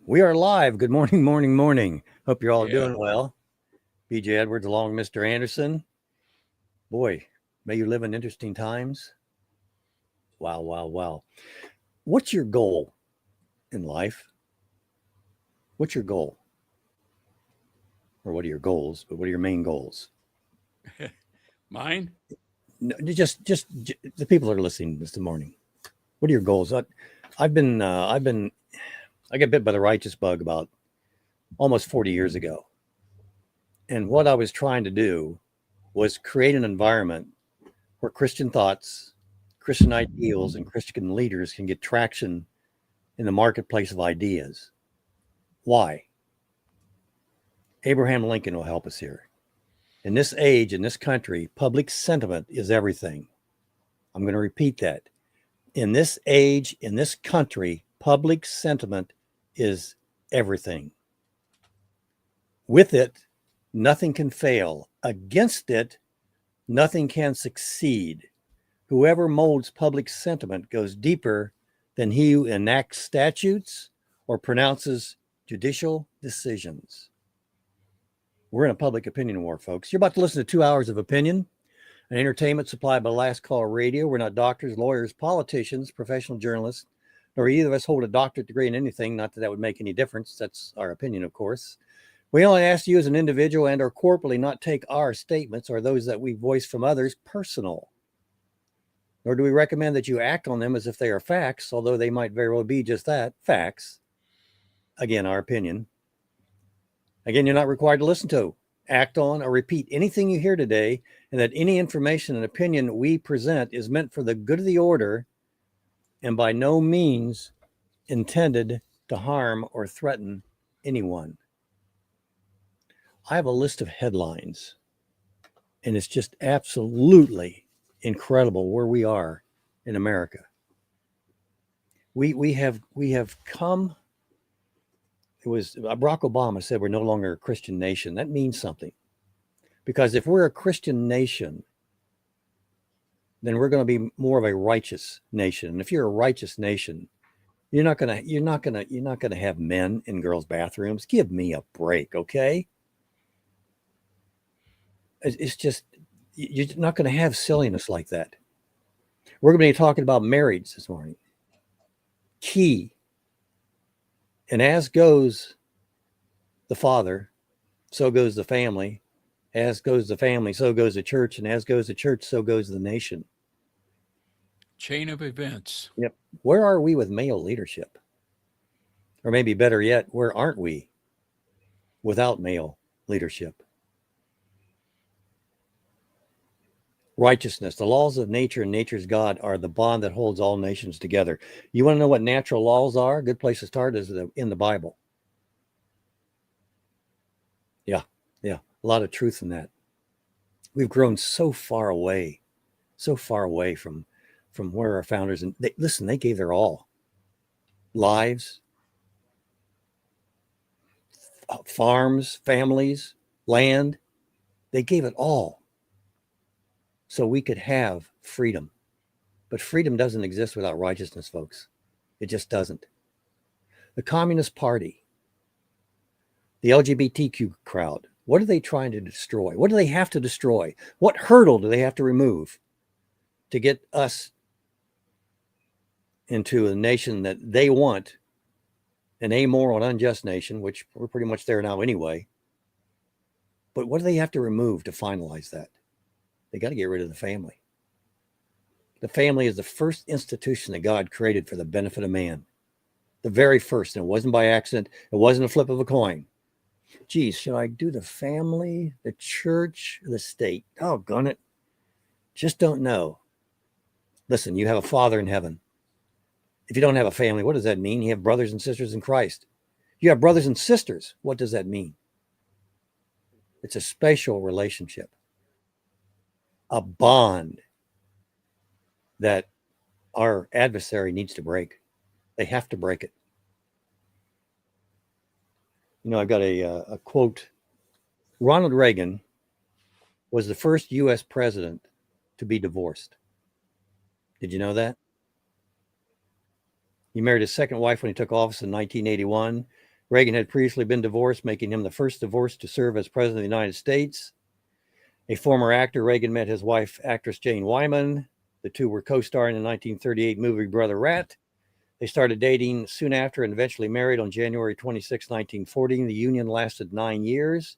We are live. Good morning, morning, morning. Hope you're all Yeah. doing well. BJ Edwards along with Mr. Anderson. Boy, may you live in interesting times. Wow, wow, wow. What's your goal in life? What's your goal? Or what are your goals? But what are your main goals? Mine? No, just the people that are listening this morning. What are your goals? I got bit by the righteous bug about almost 40 years ago. And what I was trying to do was create an environment where Christian thoughts, Christian ideals, and Christian leaders can get traction in the marketplace of ideas. Why? Abraham Lincoln will help us here. In this age, in this country, public sentiment is everything. I'm going to repeat that. In this age, in this country, public sentiment is everything. With it, nothing can fail. Against it, nothing can succeed. Whoever molds public sentiment goes deeper than he who enacts statutes or pronounces judicial decisions. We're in a public opinion war, folks. You're about to listen to 2 hours of opinion and entertainment supplied by Last Call Radio. We're not doctors, lawyers, politicians, professional journalists, nor either of us hold a doctorate degree in anything. Not that that would make any difference. That's our opinion, of course. We only ask you as an individual and or corporately not take our statements or those that we voice from others personal. Nor do we recommend that you act on them as if they are facts, although they might very well be just that, facts. Again, our opinion. Again, you're not required to listen to, act on, or repeat anything you hear today, and that any information and opinion we present is meant for the good of the order and by no means intended to harm or threaten anyone. I have a list of headlines, and it's just absolutely incredible where we are in America. We have come. It was Barack Obama said we're no longer a Christian nation. That means something, because if we're a Christian nation, then we're going to be more of a righteous nation. And if you're a righteous nation, you're not gonna have men in girls' bathrooms. Give me a break, okay? It's just you're not going to have silliness like that. We're going to be talking about marriage this morning. Key. And as goes the father, so goes the family. As goes the family, so goes the church. And as goes the church, so goes the nation. Chain of events. Yep. Where are we with male leadership? Or maybe better yet, where aren't we without male leadership? Righteousness. The laws of nature and nature's God are the bond that holds all nations together. You want to know what natural laws are? A good place to start is in the Bible. Yeah. A lot of truth in that. We've grown so far away from where our founders, and they gave their all. Lives, farms, families, land. They gave it all so we could have freedom. But freedom doesn't exist without righteousness, folks. It just doesn't. The Communist Party, the LGBTQ crowd, what are they trying to destroy? What do they have to destroy? What hurdle do they have to remove to get us into a nation that they want, an amoral and unjust nation, which we're pretty much there now anyway? But what do they have to remove to finalize that? They got to get rid of the family. The family is the first institution that God created for the benefit of man. The very first. And it wasn't by accident. It wasn't a flip of a coin. Geez, should I do the family, the church, the state? Doggone it. Just don't know. Listen, you have a Father in heaven. If you don't have a family, what does that mean? You have brothers and sisters in Christ. You have brothers and sisters. What does that mean? It's a special relationship, a bond that our adversary needs to break. They have to break it. You know, I've got a quote. Ronald Reagan was the first U.S. president to be divorced. Did you know that? He married his second wife when he took office in 1981. Reagan had previously been divorced, making him the first divorced to serve as president of the United States. A former actor, Reagan met his wife, actress Jane Wyman. The two were co-starring in the 1938 movie Brother Rat. They started dating soon after and eventually married on January 26, 1940. The union lasted 9 years.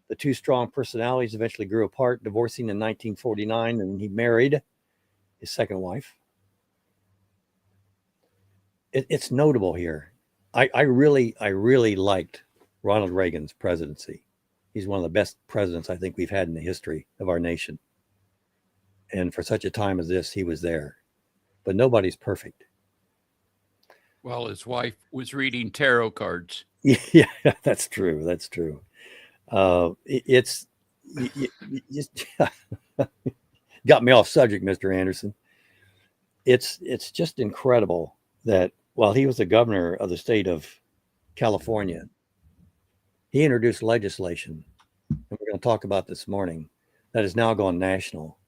The two strong personalities eventually grew apart, divorcing in 1949, and he married his second wife. It's notable here. I really liked Ronald Reagan's presidency. He's one of the best presidents I think we've had in the history of our nation. And for such a time as this, he was there. But nobody's perfect. Well, his wife was reading tarot cards. Yeah, that's true. That's true. It's got me off subject, Mr. Anderson. It's just incredible that while he was the governor of the state of California, he introduced legislation, and we're going to talk about this morning, that has now gone national.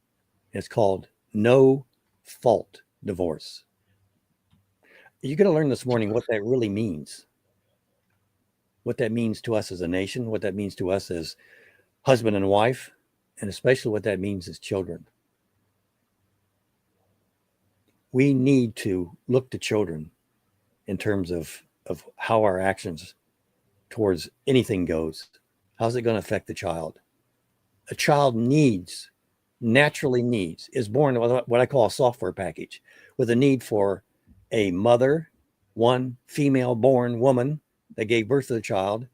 It's called no fault divorce. You're going to learn this morning what that really means, what that means to us as a nation, what that means to us as husband and wife, and especially what that means as children. We need to look to children in terms of how our actions towards anything goes. How's it going to affect the child? A child naturally needs, is born with what I call a software package, with a need for a mother, one female born woman that gave birth to the child,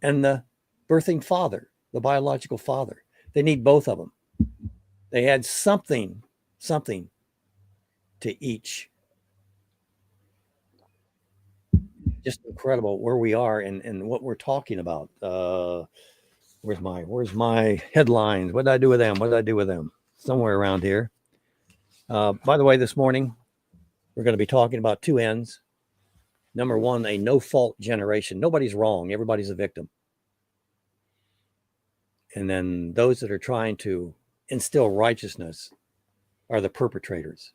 and the birthing father, the biological father. They need both of them. They add something to each. Just incredible where we are and what we're talking about. Where's my headlines? What did I do with them? Somewhere around here. By the way, this morning, we're going to be talking about two ends. Number one, a no-fault generation. Nobody's wrong. Everybody's a victim. And then those that are trying to instill righteousness are the perpetrators.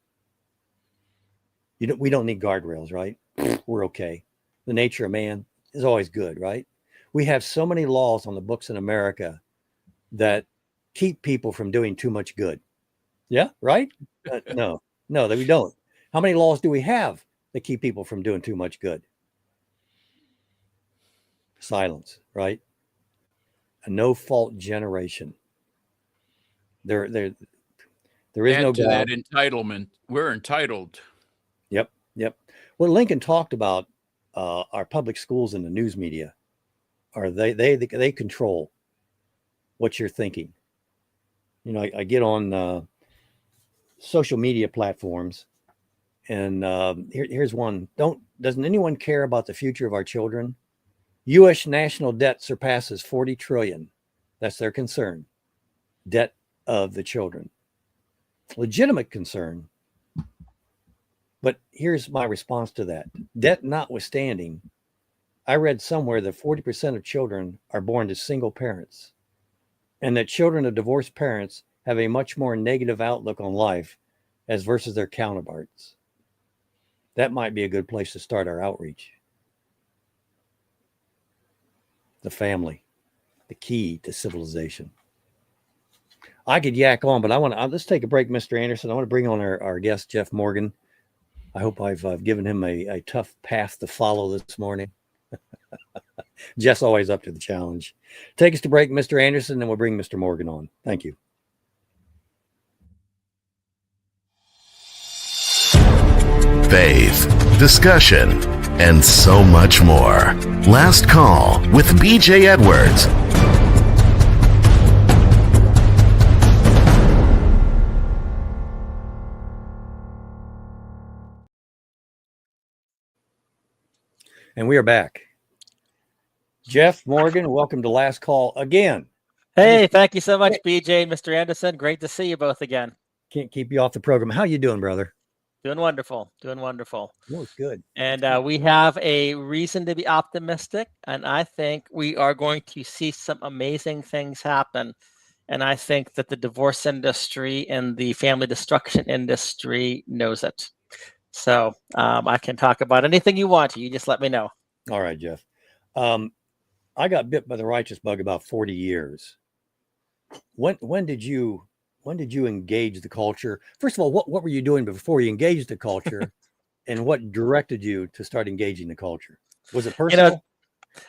We don't need guardrails, right? We're okay. The nature of man is always good, right? We have so many laws on the books in America that keep people from doing too much good. Yeah, right? No, that we don't. How many laws do we have that keep people from doing too much good? Silence, right? A no-fault generation. There is no God. That entitlement. We're entitled. Yep. Well, Lincoln talked about our public schools and the news media. Are they control what you're thinking? You know, I get on social media platforms, and here's one. Doesn't anyone care about the future of our children? U.S. national debt surpasses 40 trillion. That's their concern. Debt of the children. Legitimate concern. But here's my response to that. Debt notwithstanding, I read somewhere that 40% of children are born to single parents, and that children of divorced parents have a much more negative outlook on life as versus their counterparts. That might be a good place to start our outreach. The family, the key to civilization. I could yak on, but let's take a break, Mr. Anderson. I want to bring on our guest, Jeff Morgan. I hope I've given him a tough path to follow this morning. Jeff's always up to the challenge. Take us to break, Mr. Anderson, and we'll bring Mr. Morgan on. Thank you. Faith, discussion, and so much more. Last Call with BJ Edwards. And we are back. Jeff Morgan, welcome to Last Call again. Hey, thank you so much, BJ and Mr. Anderson. Great to see you both again. Can't keep you off the program. How you doing, brother? Doing wonderful. Oh, it's good. And we have a reason to be optimistic, and I think we are going to see some amazing things happen. And I think that the divorce industry and the family destruction industry knows it. So I can talk about anything you want to. You just let me know. All right, Jeff. I got bit by the righteous bug about 40 years. When did you engage the culture? First of all, what were you doing before you engaged the culture, and what directed you to start engaging the culture? Was it You know, personal?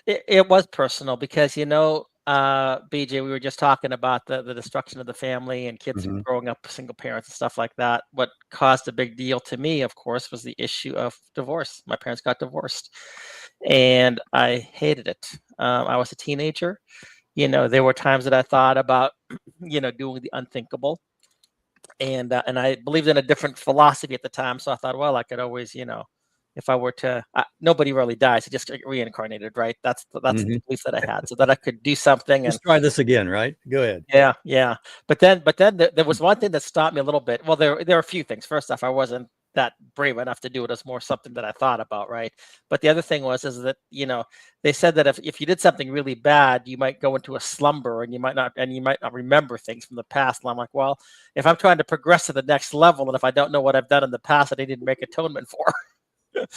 it was personal because, BJ, we were just talking about the destruction of the family and kids Mhm. growing up single parents and stuff like that. What caused a big deal to me, of course, was the issue of divorce. My parents got divorced, and I hated it. I was a teenager. There were times that I thought about, doing the unthinkable, and I believed in a different philosophy at the time. So I thought, well, I could always, if I were to, nobody really dies; it just get reincarnated, right? That's the Mhm. belief that I had, so that I could do something. And Let's try this again, right? Go ahead. yeah, yeah. But then there was one thing that stopped me a little bit. Well, there are a few things. First off, I wasn't that brave enough to do it. It was more something that I thought about, right? But the other thing is that they said that if you did something really bad, you might go into a slumber and you might not remember things from the past. And I'm like, well, if I'm trying to progress to the next level, and if I don't know what I've done in the past that I didn't make atonement for,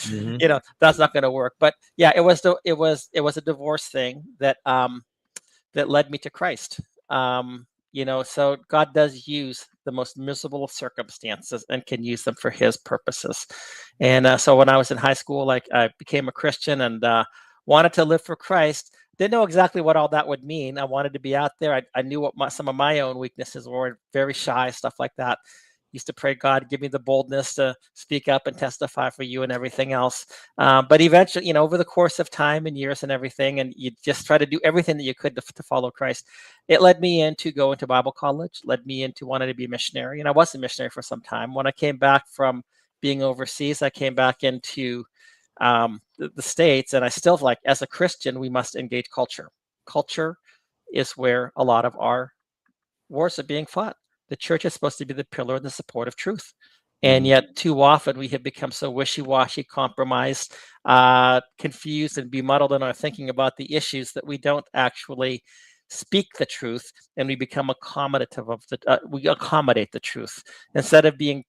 Mhm. that's not going to work. But yeah, it was a divorce thing that led me to Christ. So God does use the most miserable of circumstances and can use them for His purposes. And so when I was in high school, like I became a Christian and wanted to live for Christ. Didn't know exactly what all that would mean. I wanted to be out there. I knew what some of my own weaknesses were. Very shy, stuff like that. Used to pray, God, give me the boldness to speak up and testify for you and everything else. But eventually, over the course of time and years and everything, and you just try to do everything that you could to follow Christ. It led me into going to Bible college, led me into wanting to be a missionary. And I was a missionary for some time. When I came back from being overseas, I came back into the States, and I still like, as a Christian, we must engage culture. Culture is where a lot of our wars are being fought. The church is supposed to be the pillar and the support of truth. And Mhm. yet, too often, we have become so wishy-washy, compromised, confused, and bemuddled in our thinking about the issues that we don't actually speak the truth, and we become accommodative of we accommodate the truth instead of being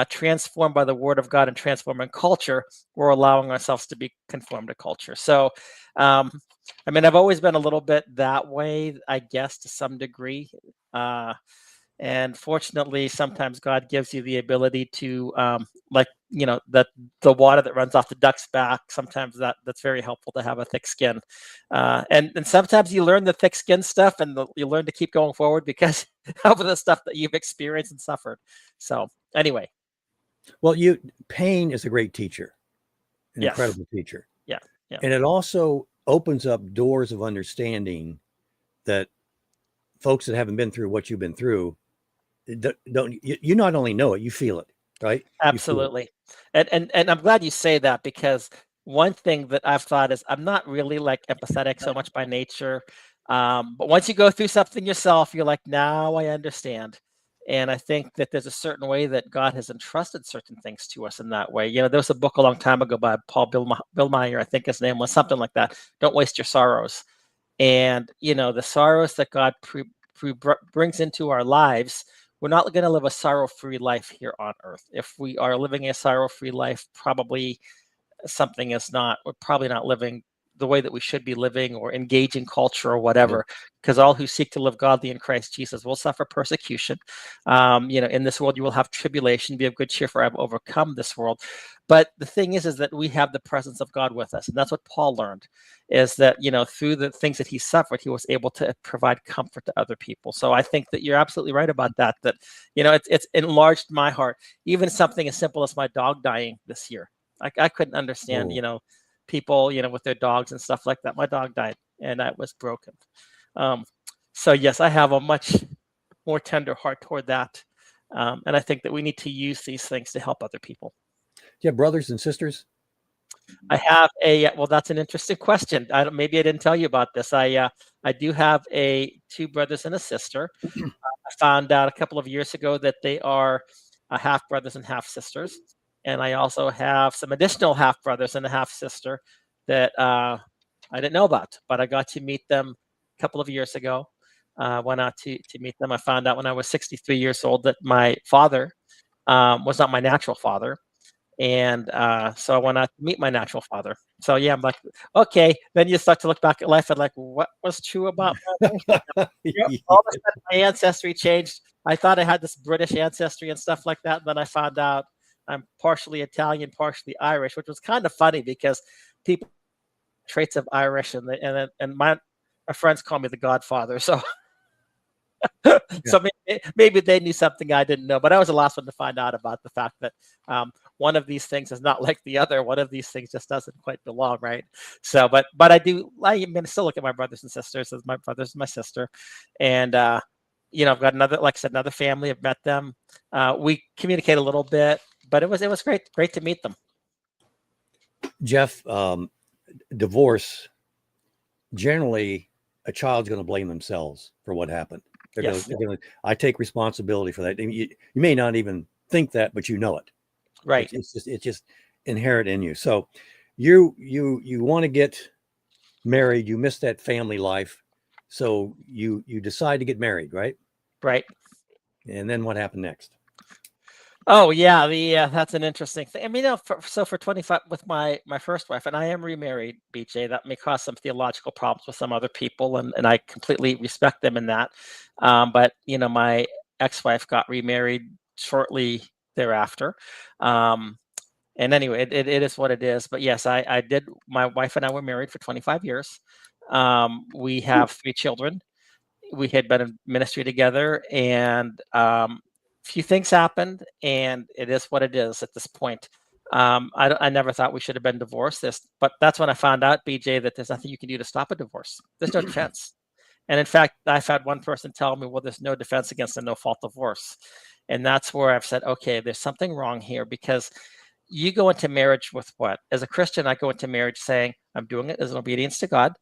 transformed by the Word of God and transforming culture. We're allowing ourselves to be conformed to culture. So, I've always been a little bit that way, I guess, to some degree. Uh, and fortunately, sometimes God gives you the ability to, that the water that runs off the duck's back. Sometimes that's very helpful to have a thick skin, and sometimes you learn the thick skin stuff, and you learn to keep going forward because of the stuff that you've experienced and suffered. So anyway, Well, pain is a great teacher, an yes, incredible teacher, yeah, yeah, and it also opens up doors of understanding that folks that haven't been through what you've been through don't. You not only know it, you feel it, right? You feel it. absolutely. And I'm glad you say that because one thing that I've thought is I'm not really like empathetic so much by nature. But once you go through something yourself, you're like, now I understand. And I think that there's a certain way that God has entrusted certain things to us in that way. There was a book a long time ago by Paul Billmeyer, I think his name was something like that. Don't waste your sorrows. And the sorrows that God brings into our lives, we're not going to live a sorrow-free life here on earth. If we are living a sorrow-free life, probably something is not, we're probably not living the way that we should be living or engaging culture or Yeah. whatever, because all who seek to live godly in Christ Jesus will suffer persecution. In this world you will have tribulation. Be of good cheer, for I have overcome this world. But the thing is that we have the presence of God with us, and that's what Paul learned, is that through the things that he suffered, he was able to provide comfort to other people. So I think that you're absolutely right about that. That it's enlarged my heart. Even something as simple as my dog dying this year. I couldn't understand, Oh. people, with their dogs and stuff like that. My dog died, and I was broken. So yes, I have a much more tender heart toward that, and I think that we need to use these things to help other people. Do you have brothers and sisters? I have well, that's an interesting question. Maybe I didn't tell you about this. I do have two brothers and a sister. I found out a couple of years ago that they are half brothers and half sisters. And I also have some additional half brothers and a half sister that I didn't know about, but I got to meet them a couple of years ago. Went out to meet them. I found out when I was 63 years old that my father was not my natural father. And so I went out to meet my natural father. So yeah, I'm like, okay. Then you start to look back at life and like, what was true about my life? Yep, all of a sudden my ancestry changed. I thought I had this British ancestry and stuff like that. And then I found out I'm partially Italian, partially Irish, which was kind of funny because people traits of Irish and my friends call me the Godfather. So so maybe they knew something I didn't know, but I was the last one to find out about the fact that one of these things is not like the other. One of these things just doesn't quite belong, right? So, but I still look at my brothers and sisters as my brothers and my sister, and I've got another, like I said, another family. I've met them. We communicate a little bit, but it was great to meet them. Jeff, divorce, generally a child's going to blame themselves for what happened. Yes. I take responsibility for that. You may not even think that, but you know it. Right. It's just inherent in you. So you want to get married. You miss that family life. So you decide to get married, right? Right. And then what happened next? Oh yeah, that's an interesting thing. I mean, for 25 with my first wife, and I am remarried, BJ. That may cause some theological problems with some other people, and I completely respect them in that. But my ex-wife got remarried shortly thereafter. And anyway, it is what it is. But yes, I did. My wife and I were married for 25 years. We have 3 children. We had been in ministry together, and few things happened, and it is what it is at this point. I never thought we should have been divorced. But that's when I found out, BJ, that there's nothing you can do to stop a divorce. There's no defense. And in fact, I've had one person tell me, well, there's no defense against a no-fault divorce. And that's where I've said, okay, there's something wrong here, because you go into marriage with what? As a Christian, I go into marriage saying, I'm doing it as an obedience to God.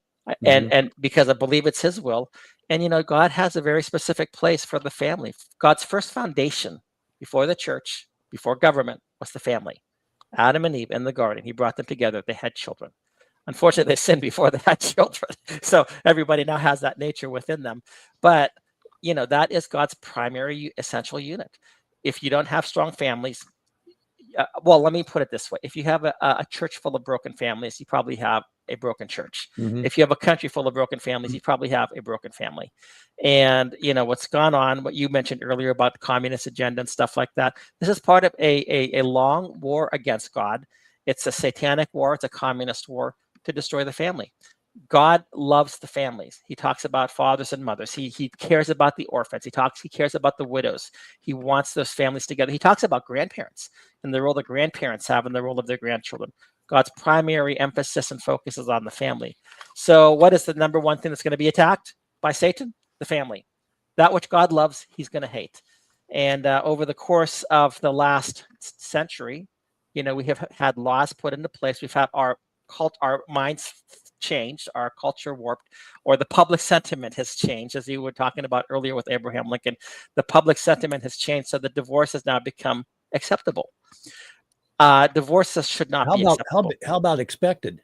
And because I believe it's his will. And God has a very specific place for the family. God's first foundation before the church, before government, was the family. Adam and Eve in the garden, he brought them together. They had children. Unfortunately, they sinned before they had children. So everybody now has that nature within them. But that is God's primary essential unit. If you don't have strong families, well, let me put it this way. If you have a church full of broken families, you probably have a broken church. If you have a country full of broken families, you probably have a broken family. And what's gone on, what you mentioned earlier about the communist agenda and stuff like that, this is part of a long war against God. It's a satanic war. It's a communist war to destroy the family. God loves the families. He talks about fathers and mothers. He cares about the orphans. He cares about the widows. He wants those families together. He talks about grandparents and the role the grandparents have in the role of their grandchildren. God's primary emphasis and focus is on the family. So what is the number one thing that's going to be attacked by Satan? The family. That which God loves, he's going to hate. And over the course of the last century, we have had laws put into place. We've had our minds changed, our culture warped, or the public sentiment has changed, as you were talking about earlier with Abraham Lincoln. The public sentiment has changed, so the divorce has now become acceptable. Divorces should not be acceptable. How about expected?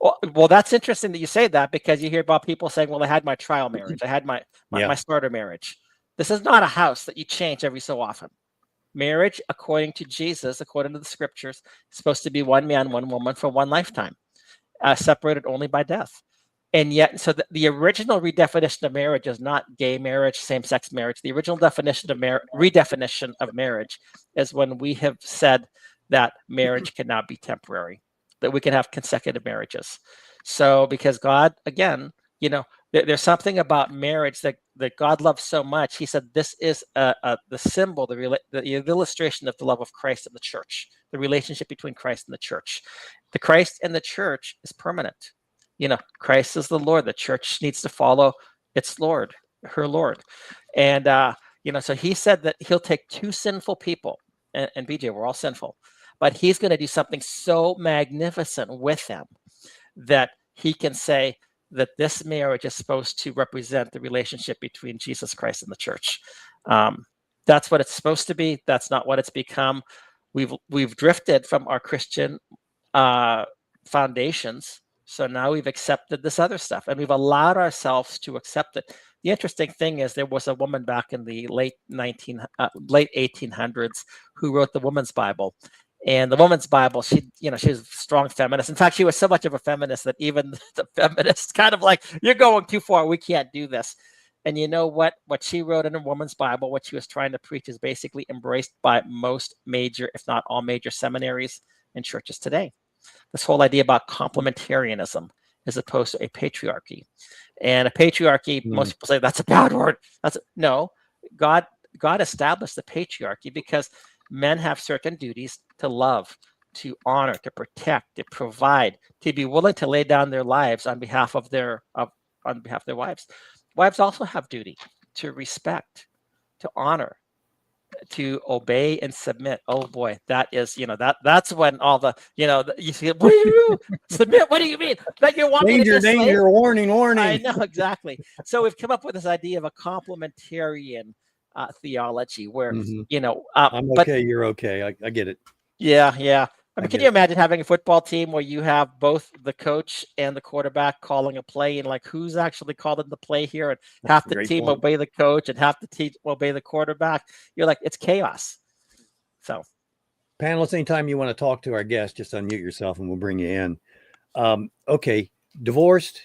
Well, that's interesting that you say that, because you hear about people saying, well, I had my trial marriage. I had my starter marriage. This is not a house that you change every so often. Marriage, according to Jesus, according to the scriptures, is supposed to be one man, one woman for one lifetime, separated only by death. And yet, so the original redefinition of marriage is not gay marriage, same-sex marriage. The original definition of redefinition of marriage is when we have said that marriage cannot be temporary, that we can have consecutive marriages. So because God, again, there's something about marriage that God loves so much. He said this is the symbol, the illustration of the love of Christ and the church, the relationship between Christ and the church. The Christ and the church is permanent. Christ is the Lord. The church needs to follow its Lord, her Lord. And, so he said that he'll take 2 sinful people, and BJ, we're all sinful, but he's going to do something so magnificent with them that he can say that this marriage is supposed to represent the relationship between Jesus Christ and the church. That's what it's supposed to be. That's not what it's become. We've drifted from our Christian foundations. So now we've accepted this other stuff, and we've allowed ourselves to accept it. The interesting thing is there was a woman back in the late 1800s who wrote the Woman's Bible. And the Woman's Bible, she was a strong feminist. In fact, she was so much of a feminist that even the feminists kind of like, you're going too far. We can't do this. And you know what? What she wrote in a Woman's Bible, what she was trying to preach, is basically embraced by most major, if not all major seminaries and churches today. This whole idea about complementarianism as opposed to a patriarchy. And a patriarchy, most people say that's a bad word. No, God established the patriarchy because men have certain duties to love, to honor, to protect, to provide, to be willing to lay down their lives on behalf of their wives. Wives also have duty to respect, to honor, to obey and submit. Oh boy, that is, that's when all the, you see, what do you submit? What do you mean? Like you want danger, danger, warning, warning. I know, exactly. So we've come up with this idea of a complementarian theology where, I'm okay, you're okay. I get it. Yeah. I mean, can you imagine having a football team where you have both the coach and the quarterback calling a play, and like who's actually calling the play here, and half the team obey the coach and half the team obey the quarterback? You're like, it's chaos. So, panelists, anytime you want to talk to our guest, just unmute yourself and we'll bring you in. Okay, divorced,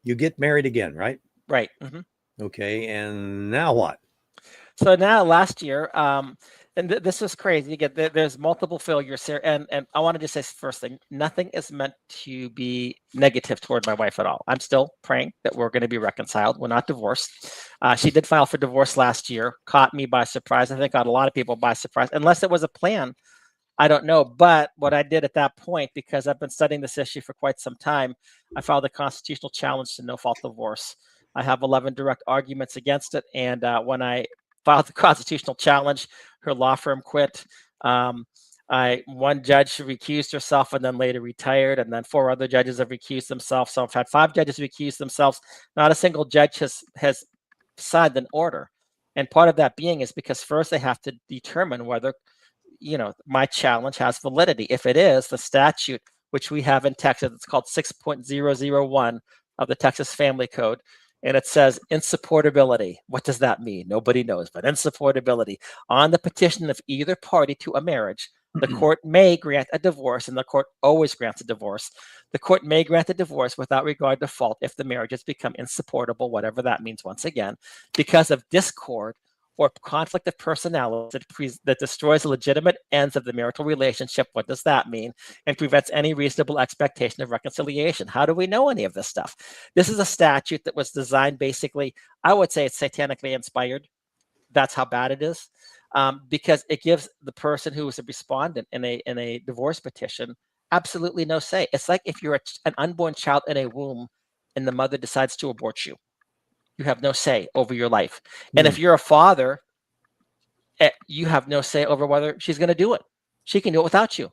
you get married again, right? Right. Mm-hmm. Okay, and now what? So now last year, and this is crazy. You get there's multiple failures here, and I want to just say first thing, nothing is meant to be negative toward my wife at all. I'm still praying that we're going to be reconciled. We're not divorced. She did file for divorce last year, caught me by surprise. I think caught a lot of people by surprise, unless it was a plan. I don't know. But what I did at that point, because I've been studying this issue for quite some time, I filed a constitutional challenge to no-fault divorce. I have 11 direct arguments against it, and when I filed the constitutional challenge, her law firm quit. One judge recused herself and then later retired, and then 4 other judges have recused themselves. So I've had 5 judges recuse themselves. Not a single judge has signed an order, and part of that being is because first they have to determine whether my challenge has validity. If it is, the statute which we have in Texas, it's called 6.001 of the Texas Family Code. And it says insupportability. What does that mean? Nobody knows, but insupportability. On the petition of either party to a marriage, the court may grant a divorce, and the court always grants a divorce. The court may grant a divorce without regard to fault if the marriage has become insupportable, whatever that means once again, because of discord or conflict of personality that destroys the legitimate ends of the marital relationship. What does that mean? And prevents any reasonable expectation of reconciliation. How do we know any of this stuff? This is a statute that was designed basically, I would say it's satanically inspired. That's how bad it is. Because it gives the person who is a respondent in a divorce petition absolutely no say. It's like if you're an unborn child in a womb and the mother decides to abort you. You have no say over your life. And if you're a father, you have no say over whether she's going to do it. She can do it without you.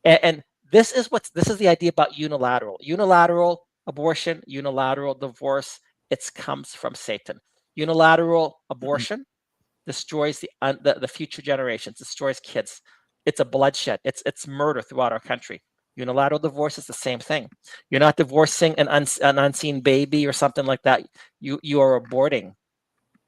And this is the idea about unilateral abortion, unilateral divorce. It comes from Satan. Unilateral abortion destroys the future generations, destroys kids. It's a bloodshed. It's murder throughout our country. Unilateral divorce is the same thing. You're not divorcing an unseen baby or something like that. You are aborting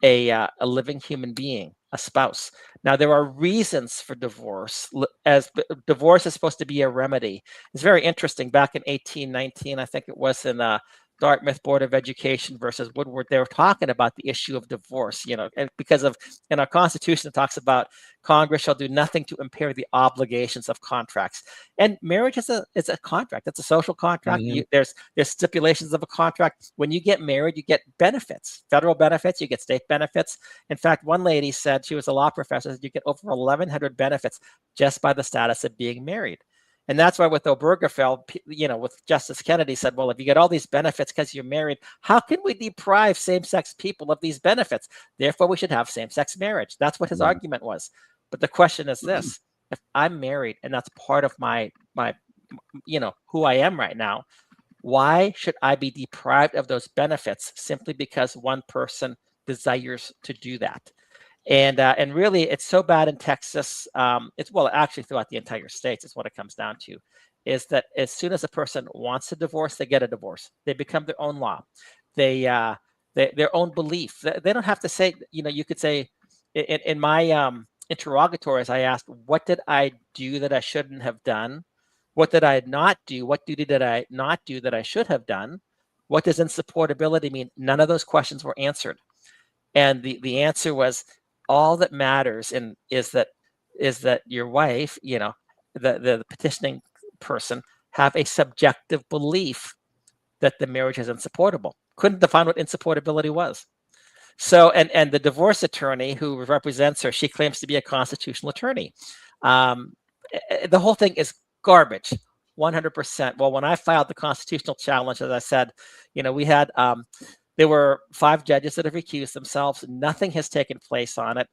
a living human being, a spouse. Now, there are reasons for divorce, as divorce is supposed to be a remedy. It's very interesting. Back in 1819, I think it was in Dartmouth Board of Education versus Woodward, they were talking about the issue of divorce, and because in our Constitution, it talks about Congress shall do nothing to impair the obligations of contracts. And marriage is a contract. It's a social contract. There's stipulations of a contract. When you get married, you get benefits, federal benefits, you get state benefits. In fact, one lady said, she was a law professor, you get over 1,100 benefits just by the status of being married. And that's why with Obergefell, with Justice Kennedy said, well, if you get all these benefits because you're married, how can we deprive same-sex people of these benefits? Therefore, we should have same-sex marriage. That's what his argument was. But the question is this: if I'm married and that's part of my who I am right now, why should I be deprived of those benefits simply because one person desires to do that? And really, it's so bad in Texas. It's actually throughout the entire states. Is what it comes down to, is that as soon as a person wants a divorce, they get a divorce. They become their own law. Their own belief. They don't have to say. You could say, in my interrogatories, I asked, what did I do that I shouldn't have done? What did I not do? What duty did I not do that I should have done? What does insupportability mean? None of those questions were answered. And the answer was, all that matters is that your wife, the petitioning person, have a subjective belief that the marriage is insupportable. Couldn't define what insupportability was. So, and the divorce attorney who represents her, she claims to be a constitutional attorney. The whole thing is garbage, 100%. Well, when I filed the constitutional challenge, as I said, we had, there were 5 judges that have recused themselves. Nothing has taken place on it.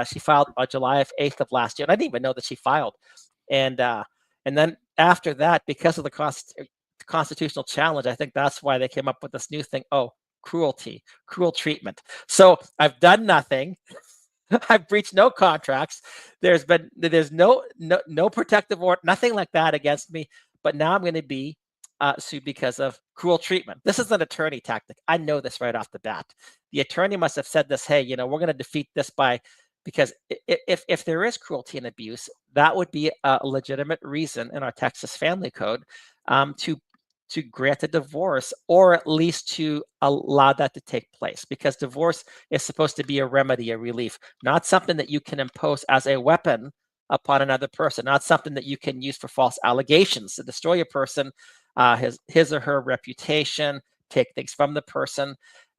She filed on July 8th of last year. And I didn't even know that she filed. And then after that, because of the constitutional challenge, I think that's why they came up with this new thing. Oh, cruelty, cruel treatment. So I've done nothing. I've breached no contracts. There's no protective order, nothing like that against me. But now I'm going to be sued because of cruel treatment. This is an attorney tactic. I know this right off the bat. The attorney must have said this. Hey, we're going to defeat this because if there is cruelty and abuse, that would be a legitimate reason in our Texas Family Code to grant a divorce, or at least to allow that to take place, because divorce is supposed to be a remedy, a relief, not something that you can impose as a weapon upon another person, not something that you can use for false allegations to destroy a person, his or her reputation, take things from the person.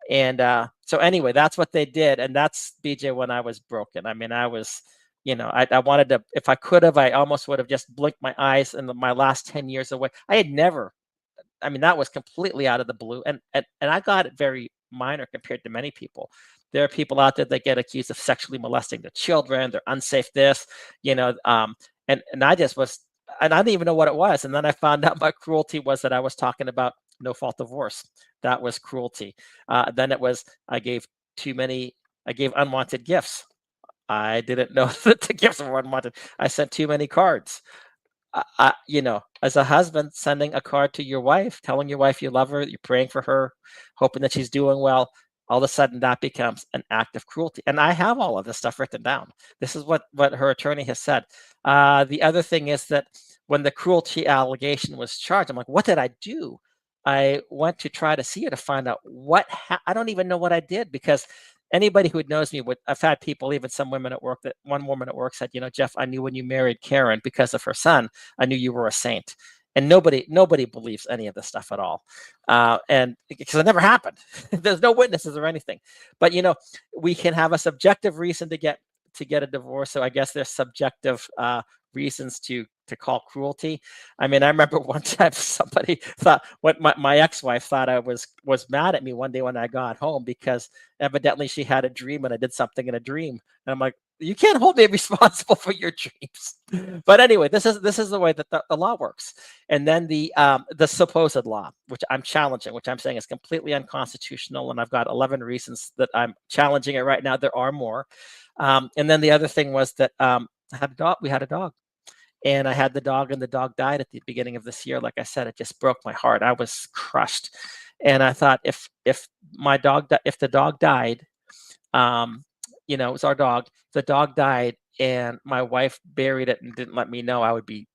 And so anyway, that's what they did. And that's, BJ, when I was broken. I mean, I was, I wanted to, if I could have, I almost would have just blinked my eyes in my last 10 years away. I had never, that was completely out of the blue. And I got it very minor compared to many people. There are people out there that get accused of sexually molesting their children. They're unsafe this, and I just was, and I didn't even know what it was. And then I found out my cruelty was that I was talking about no fault divorce. That was cruelty. Then it was, I gave unwanted gifts. I didn't know that the gifts were unwanted. I sent too many cards. As a husband, sending a card to your wife, telling your wife you love her, you're praying for her, hoping that she's doing well, all of a sudden that becomes an act of cruelty. And I have all of this stuff written down. This is what her attorney has said. The other thing is that when the cruelty allegation was charged, I'm like, what did I do? I went to try to see her to find out I don't even know what I did, because anybody who knows me I've had people, even some women at work, that one woman at work said, Jeff, I knew when you married Karen because of her son, I knew you were a saint. And nobody believes any of this stuff at all. And because it never happened. There's no witnesses or anything. But, we can have a subjective reason to get a divorce. So I guess there's subjective reasons to call cruelty. I remember one time somebody thought, my ex-wife thought I was mad at me one day when I got home, because evidently she had a dream and I did something in a dream. And I'm like, you can't hold me responsible for your dreams. But anyway, this is the way that the law works. And then the supposed law, which I'm challenging, which I'm saying is completely unconstitutional. And I've got 11 reasons that I'm challenging it right now. There are more. And then the other thing was that we had a dog. And I had the dog, and the dog died at the beginning of this year. Like I said, it just broke my heart. I was crushed. And I thought, if the dog died, it was our dog. If the dog died and my wife buried it and didn't let me know, I would be,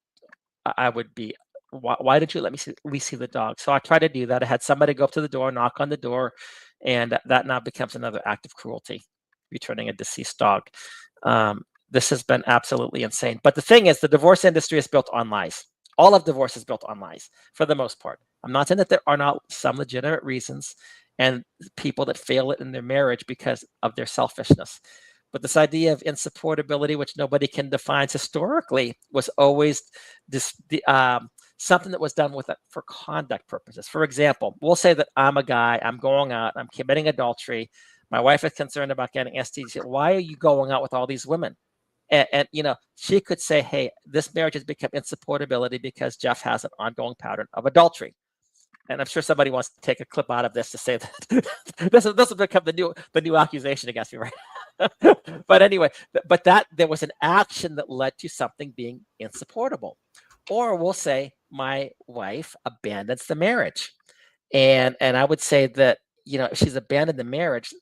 why did you let me see the dog? So I tried to do that. I had somebody go up to the door, knock on the door, and that now becomes another act of cruelty, returning a deceased dog. This has been absolutely insane. But the thing is, the divorce industry is built on lies. All of divorce is built on lies, for the most part. I'm not saying that there are not some legitimate reasons and people that fail it in their marriage because of their selfishness. But this idea of insupportability, which nobody can define historically, was always something that was done with it for conduct purposes. For example, we'll say that I'm a guy, I'm going out, I'm committing adultery. My wife is concerned about getting STDs. Why are you going out with all these women? And she could say, hey, this marriage has become insupportability because Jeff has an ongoing pattern of adultery. And I'm sure somebody wants to take a clip out of this to say that this will become the new accusation against me, right? But anyway, there was an action that led to something being insupportable. Or we'll say my wife abandons the marriage. And I would say that, if she's abandoned the marriage,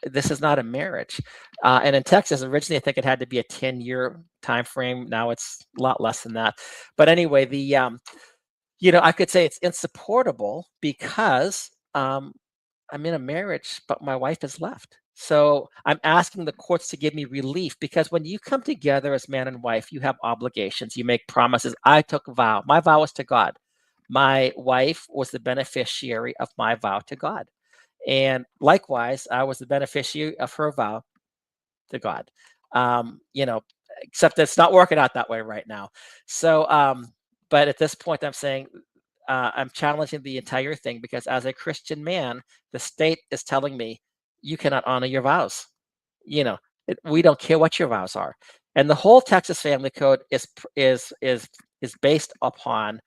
this is not a marriage. And in Texas, originally, I think it had to be a 10-year time frame. Now it's a lot less than that. But anyway, I could say it's insupportable because I'm in a marriage, but my wife has left. So I'm asking the courts to give me relief, because when you come together as man and wife, you have obligations, you make promises. I took a vow. My vow was to God. My wife was the beneficiary of my vow to God. And likewise, I was the beneficiary of her vow to God. Except it's not working out that way right now. So, but at this point, I'm saying I'm challenging the entire thing, because as a Christian man, the state is telling me you cannot honor your vows. We don't care what your vows are, and the whole Texas Family Code is based upon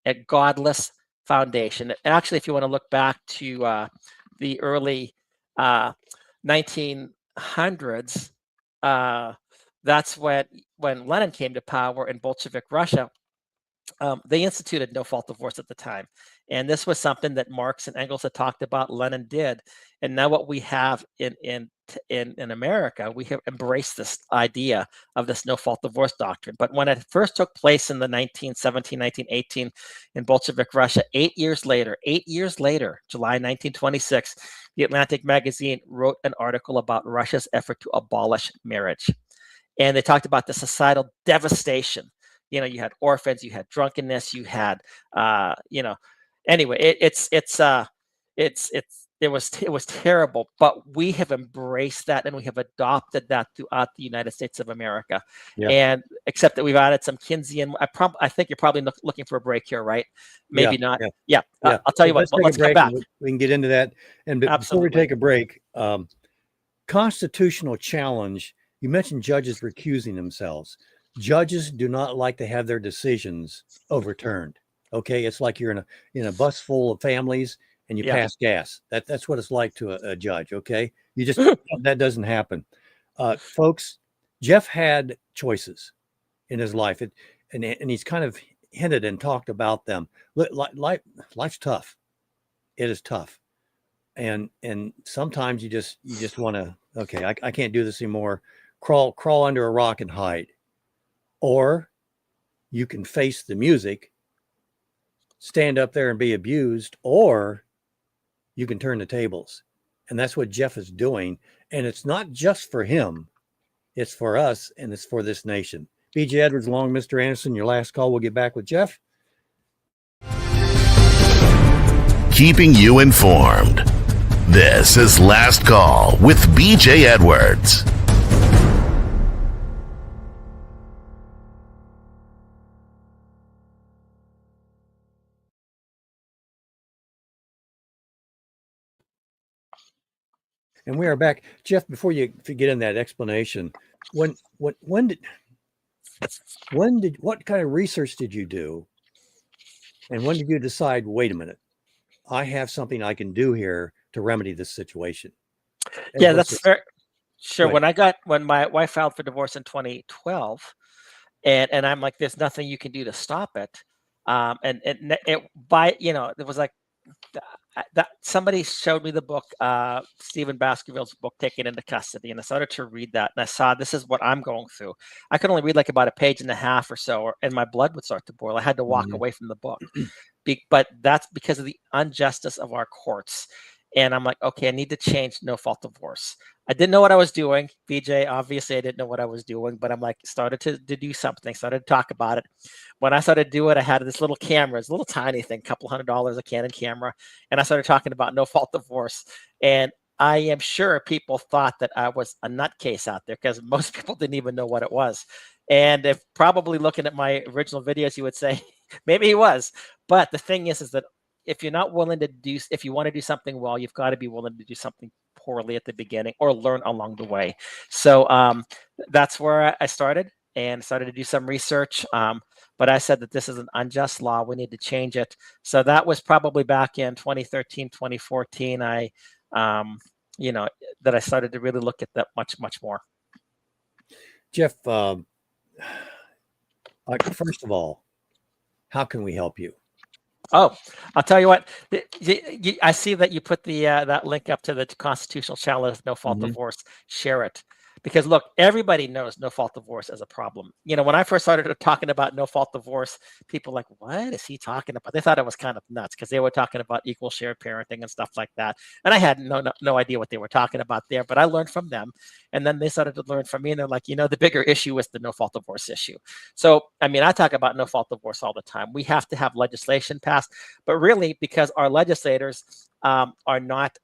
a godless foundation. And actually, if you want to look back to the early 1900s, that's when Lenin came to power in Bolshevik Russia. They instituted no-fault divorce at the time, and this was something that Marx and Engels had talked about. Lenin did, and now what we have in America, we have embraced this idea of this no-fault divorce doctrine. But when it first took place in the 1917, 1918 in Bolshevik Russia, 8 years later, July 1926, the Atlantic magazine wrote an article about Russia's effort to abolish marriage, and they talked about the societal devastation. You had orphans, you had drunkenness, you had, anyway, it was terrible, but we have embraced that and we have adopted that throughout the United States of America. Yeah. And except that we've added some Keynesian. I think you're probably looking for a break here, right? Maybe not. Yeah. I'll tell you what. Let's come back. We can get into that. And before we take a break, constitutional challenge. You mentioned judges recusing themselves. Judges do not like to have their decisions overturned. Okay, it's like you're in a bus full of families and you pass gas. That's what it's like to a judge. Okay, you just that doesn't happen, folks. Jeff had choices in his life, and he's kind of hinted and talked about them. Life's tough. It is tough, and sometimes you just want to. Okay, I can't do this anymore. Crawl under a rock and hide. Or you can face the music, stand up there and be abused, or you can turn the tables. And that's what Jeff is doing. And it's not just for him. It's for us, and it's for this nation. B.J. Edwards, along Mr. Anderson, your last call. We'll get back with Jeff. Keeping you informed. This is Last Call with B.J. Edwards. And we are back. Jeff, before you get in that explanation, what kind of research did you do? And when did you decide, wait a minute, I have something I can do here to remedy this situation? Yeah, that's fair. Sure. When my wife filed for divorce in 2012, and I'm like, there's nothing you can do to stop it. It was like, that somebody showed me the book, Stephen Baskerville's book, Taken into Custody, and I started to read that, and I saw this is what I'm going through. I could only read like about a page and a half or so, and my blood would start to boil. I had to walk away from the book, but that's because of the injustice of our courts. And I'm like, okay, I need to change no-fault divorce. I didn't know what I was doing, BJ. Obviously, I didn't know what I was doing, but I'm like, started to do something, started to talk about it. When I started to do it, I had this little camera, this little tiny thing, $200, a Canon camera, and I started talking about no-fault divorce. And I am sure people thought that I was a nutcase out there, because most people didn't even know what it was. And if probably looking at my original videos, you would say maybe he was. But the thing is that if you're not willing to if you want to do something well, you've got to be willing to do something poorly at the beginning or learn along the way. So that's where I started and started to do some research. But I said that this is an unjust law. We need to change it. So that was probably back in 2013, 2014. That I started to really look at that much, much more. Jeff, first of all, how can we help you? Oh, I'll tell you what. I see that you put the that link up to the constitutional challenge, no fault Mhm. divorce. Share it, because look, everybody knows no fault divorce as a problem. When I first started talking about no fault divorce, people were like, what is he talking about? They thought it was kind of nuts because they were talking about equal shared parenting and stuff like that, and I had no idea what they were talking about there. But I learned from them, and then they started to learn from me, and they're like, the bigger issue is the no fault divorce issue. So, I talk about no fault divorce all the time. We have to have legislation passed, but really because our legislators are not,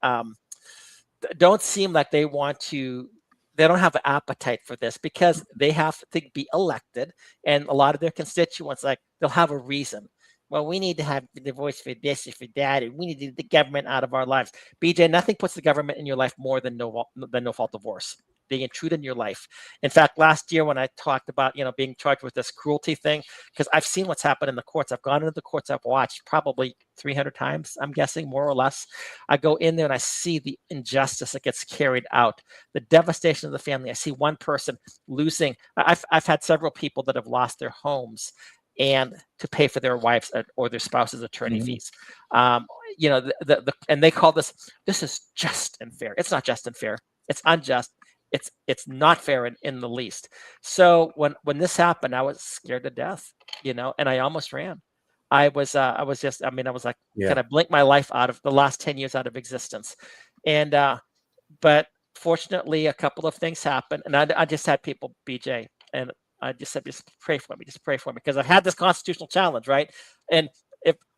don't seem like they want to, they don't have an appetite for this because they have to be elected, and a lot of their constituents, like, they'll have a reason. Well, we need to have the divorce for this and for that, and we need the government out of our lives. BJ, nothing puts the government in your life more than no fault divorce. They intrude in your life. In fact, last year when I talked about being charged with this cruelty thing, because I've seen what's happened in the courts. I've gone into the courts. I've watched probably 300 times, I'm guessing, more or less. I go in there and I see the injustice that gets carried out, the devastation of the family. I see one person losing. I've had several people that have lost their homes and to pay for their wives or their spouses' attorney Mhm. fees. And they call this is just and fair. It's not just and fair. It's unjust. It's not fair in the least. So when this happened, I was scared to death, and I almost ran. I was like, Yeah. can I blink my life out of the last 10 years out of existence? And but fortunately, a couple of things happened, and I just had people, BJ, and I just said, just pray for me, because I've had this constitutional challenge, right? And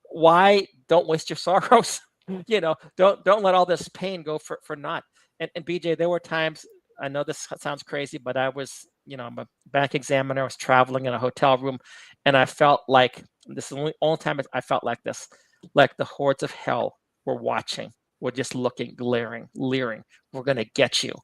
why don't waste your sorrows? Don't let all this pain go for naught. And BJ, there were times, I know this sounds crazy, but I was, I'm a bank examiner. I was traveling in a hotel room, and I felt like this is the only time I felt like this, like the hordes of hell were watching, were just looking, glaring, leering. We're gonna get you.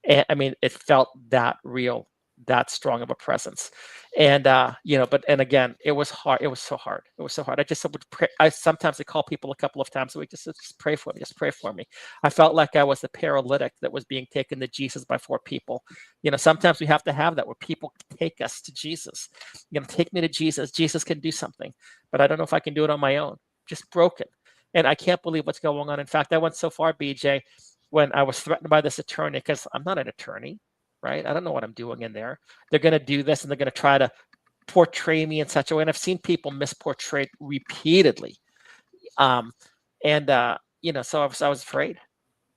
And it felt that real, that strong of a presence. And and again, it was hard. It was so hard. I just would pray. Sometimes I call people a couple of times a week, just pray for me, just pray for me. I felt like I was the paralytic that was being taken to Jesus by 4 people. Sometimes we have to have that where people take us to Jesus. Take me to Jesus. Jesus can do something, but I don't know if I can do it on my own. Just broken. And I can't believe what's going on. In fact, I went so far, BJ, when I was threatened by this attorney, because I'm not an attorney, right? I don't know what I'm doing in there. They're going to do this, and they're going to try to portray me in such a way. And I've seen people misportrayed repeatedly. So I was afraid.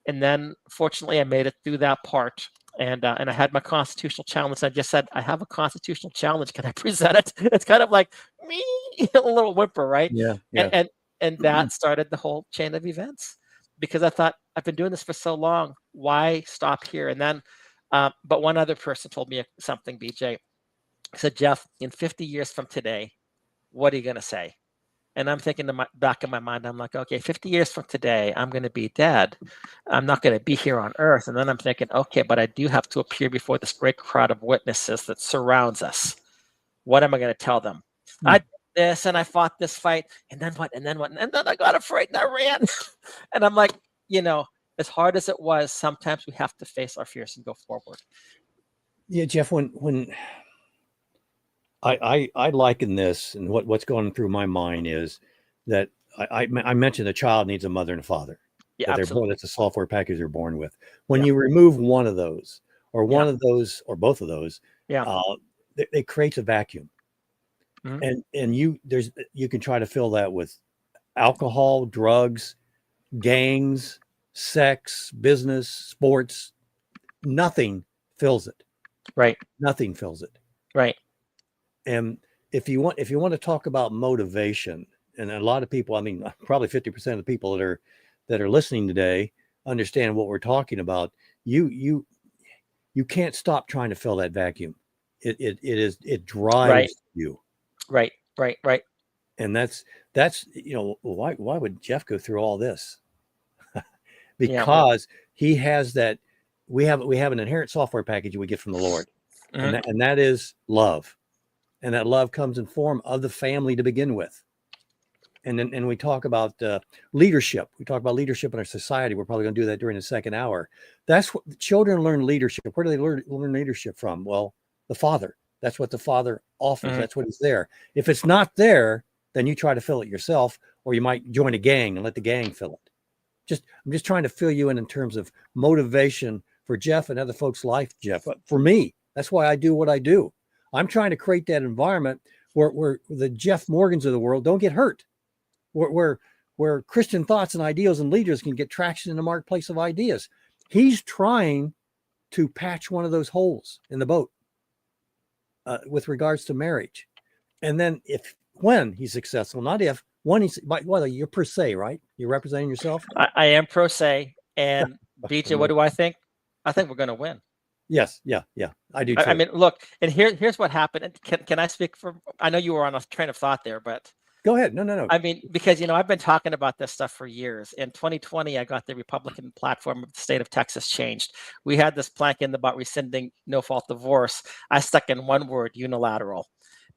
And then fortunately I made it through that part. And I had my constitutional challenge. I just said, I have a constitutional challenge. Can I present it? It's kind of like me, a little whimper, right? Yeah. Yeah. And that started the whole chain of events, because I thought, I've been doing this for so long. Why stop here? And then, but one other person told me something, BJ. He said, Jeff, in 50 years from today, what are you going to say? And I'm thinking in the back of my mind, I'm like, okay, 50 years from today, I'm going to be dead. I'm not going to be here on earth. And then I'm thinking, okay, but I do have to appear before this great crowd of witnesses that surrounds us. What am I going to tell them? I did this, and I fought this fight, and then what? And then what? And then I got afraid and I ran. And I'm like, as hard as it was, sometimes we have to face our fears and go forward. Yeah, Jeff, when I liken this, and what's going through my mind is that I mentioned a child needs a mother and a father. Yeah, That they're born, absolutely. it's a software package they're born with. When Yeah. you remove one of those, or Yeah. one of those, or both of those, Yeah. It creates a vacuum. Mhm. And you can try to fill that with alcohol, drugs, gangs, sex, business, sports. Nothing fills it. Right. Nothing fills it. Right. And if you want to talk about motivation, and a lot of people, probably 50% of the people that are listening today understand what we're talking about. You can't stop trying to fill that vacuum. It drives you. Right. And that's why would Jeff go through all this? Because he has that. We have an inherent software package we get from the Lord, Mhm. and that is love. And that love comes in form of the family to begin with. And we talk about leadership. We talk about leadership in our society. We're probably going to do that during the second hour. That's what children learn leadership. Where do they learn leadership from? Well, the father. That's what the father offers. Mhm. That's what is there. If it's not there, then you try to fill it yourself, or you might join a gang and let the gang fill it. I'm just trying to fill you in terms of motivation for Jeff and other folks' life, Jeff. For me, that's why I do what I do. I'm trying to create that environment where the Jeff Morgans of the world don't get hurt, where Christian thoughts and ideals and leaders can get traction in the marketplace of ideas. He's trying to patch one of those holes in the boat with regards to marriage. And then when he's successful, not if, when he's, well, you're per se, right? You're representing yourself? I am pro se. And BJ, what do I think? I think we're going to win. Yes. Yeah. I do too. I mean, look, and here's what happened. And can I speak for, I know you were on a train of thought there, but go ahead. No. I mean, because, I've been talking about this stuff for years. In 2020, I got the Republican platform of the state of Texas changed. We had this plank in about rescinding no-fault divorce. I stuck in one word, unilateral,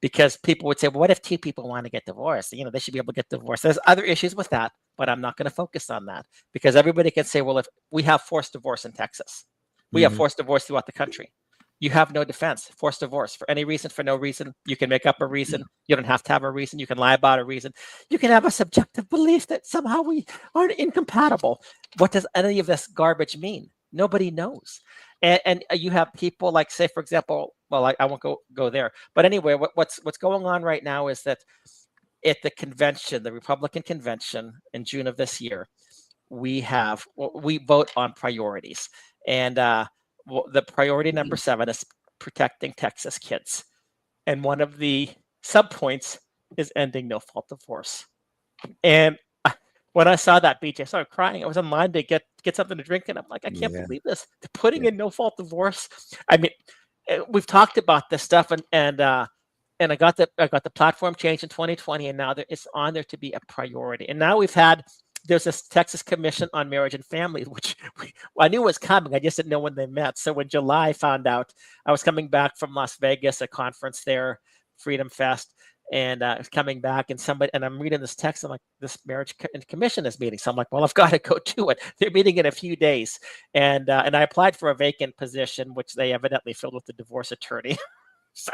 because people would say, well, what if two people want to get divorced? They should be able to get divorced. There's other issues with that, but I'm not going to focus on that, because everybody can say, well, if we have forced divorce in Texas, we have forced divorce throughout the country. You have no defense. Forced divorce for any reason, for no reason. You can make up a reason. You don't have to have a reason. You can lie about a reason. You can have a subjective belief that somehow we are incompatible. What does any of this garbage mean? Nobody knows. And you have people like, say, for example, well, I won't go there. But anyway, what's going on right now is that at the convention, the Republican convention in June of this year, we vote on priorities. And the priority number 7 is protecting Texas kids. And one of the subpoints is ending no-fault divorce. And when I saw that, BJ, I started crying. I was in line to get something to drink, and I'm like, I can't believe this. They're putting in no-fault divorce. I mean, we've talked about this stuff, and I got the platform change in 2020, and now it's on there to be a priority. And now there's this Texas Commission on Marriage and Family, which I knew was coming. I just didn't know when they met. So in July, I found out I was coming back from Las Vegas, a conference there, Freedom Fest, and I was coming back, and I'm reading this text. I'm like, this Marriage Commission is meeting. So I'm like, well, I've got to go to it. They're meeting in a few days, and I applied for a vacant position, which they evidently filled with the divorce attorney. So,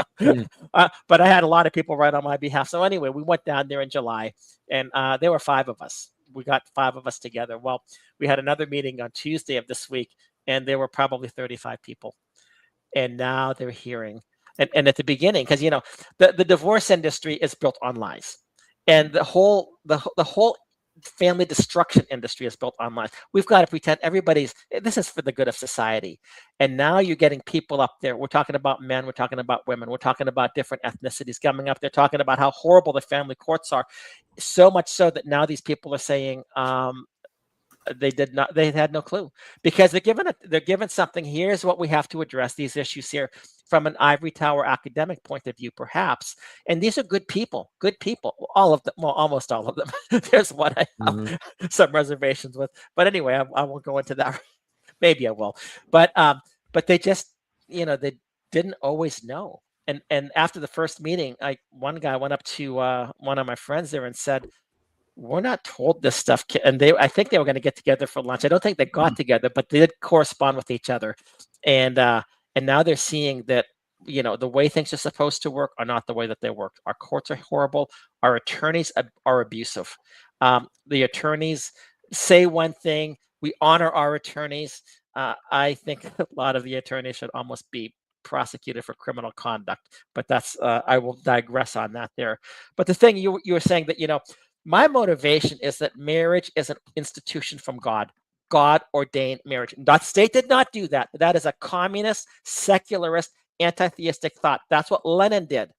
but I had a lot of people write on my behalf. So anyway, we went down there in July, and there were 5 of us. We got 5 of us together. Well, we had another meeting on Tuesday of this week, and there were probably 35 people. And now they're hearing. And at the beginning, because the divorce industry is built on lies, and the whole family destruction industry is built on lies. We've got to pretend this is for the good of society. And now you're getting people up there. We're talking about men. We're talking about women. We're talking about different ethnicities coming up. They're talking about how horrible the family courts are. So much so that now these people are saying they had no clue, because they're given something. Here's what we have to address these issues here from an ivory tower academic point of view, perhaps. And these are good people, all of them. Well, almost all of them. There's one I have some reservations with, but anyway, I won't go into that. Maybe I will, but they just, they didn't always know. And after the first meeting, one guy went up to one of my friends there and said, we're not told this stuff. And I think they were going to get together for lunch. I don't think they got together, but they did correspond with each other. And now they're seeing that, the way things are supposed to work are not the way that they work. Our courts are horrible. Our attorneys are abusive. The attorneys say one thing. We honor our attorneys. I think a lot of the attorneys should almost be prosecuted for criminal conduct, but that's I will digress on that there. But the thing you were saying that, my motivation is that marriage is an institution from God. God ordained marriage. That state did not do that. That is a communist, secularist, anti-theistic thought. That's what Lenin did.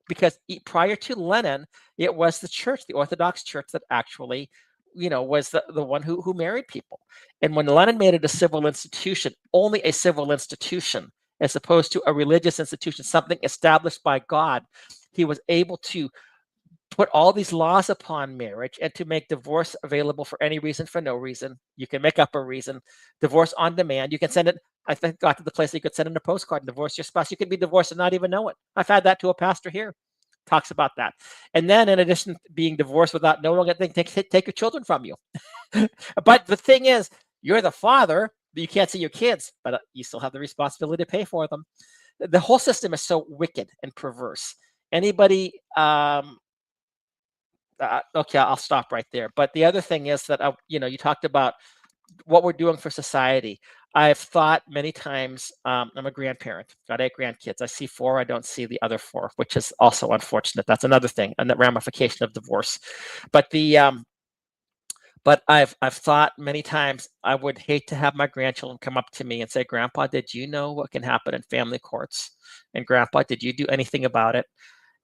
Because prior to Lenin, it was the church, the Orthodox Church, that actually, was the one who married people. And when Lenin made it a civil institution, only a civil institution, as opposed to a religious institution, something established by God, he was able to put all these laws upon marriage and to make divorce available for any reason, for no reason. You can make up a reason. Divorce on demand. You can send it. I think got to the place that you could send in a postcard and divorce your spouse. You could be divorced and not even know it. I've had that to a pastor here. Talks about that. And then in addition to being divorced without knowing it, they take your children from you. But the thing is, you're the father, but you can't see your kids, but you still have the responsibility to pay for them. The whole system is so wicked and perverse. Anybody, okay, I'll stop right there. But the other thing is that, you talked about what we're doing for society. I've thought many times, I'm a grandparent, got 8 grandkids. I see 4, I don't see the other 4, which is also unfortunate. That's another thing, and the ramification of divorce. But I've thought many times I would hate to have my grandchildren come up to me and say, "Grandpa, did you know what can happen in family courts? And Grandpa, did you do anything about it?"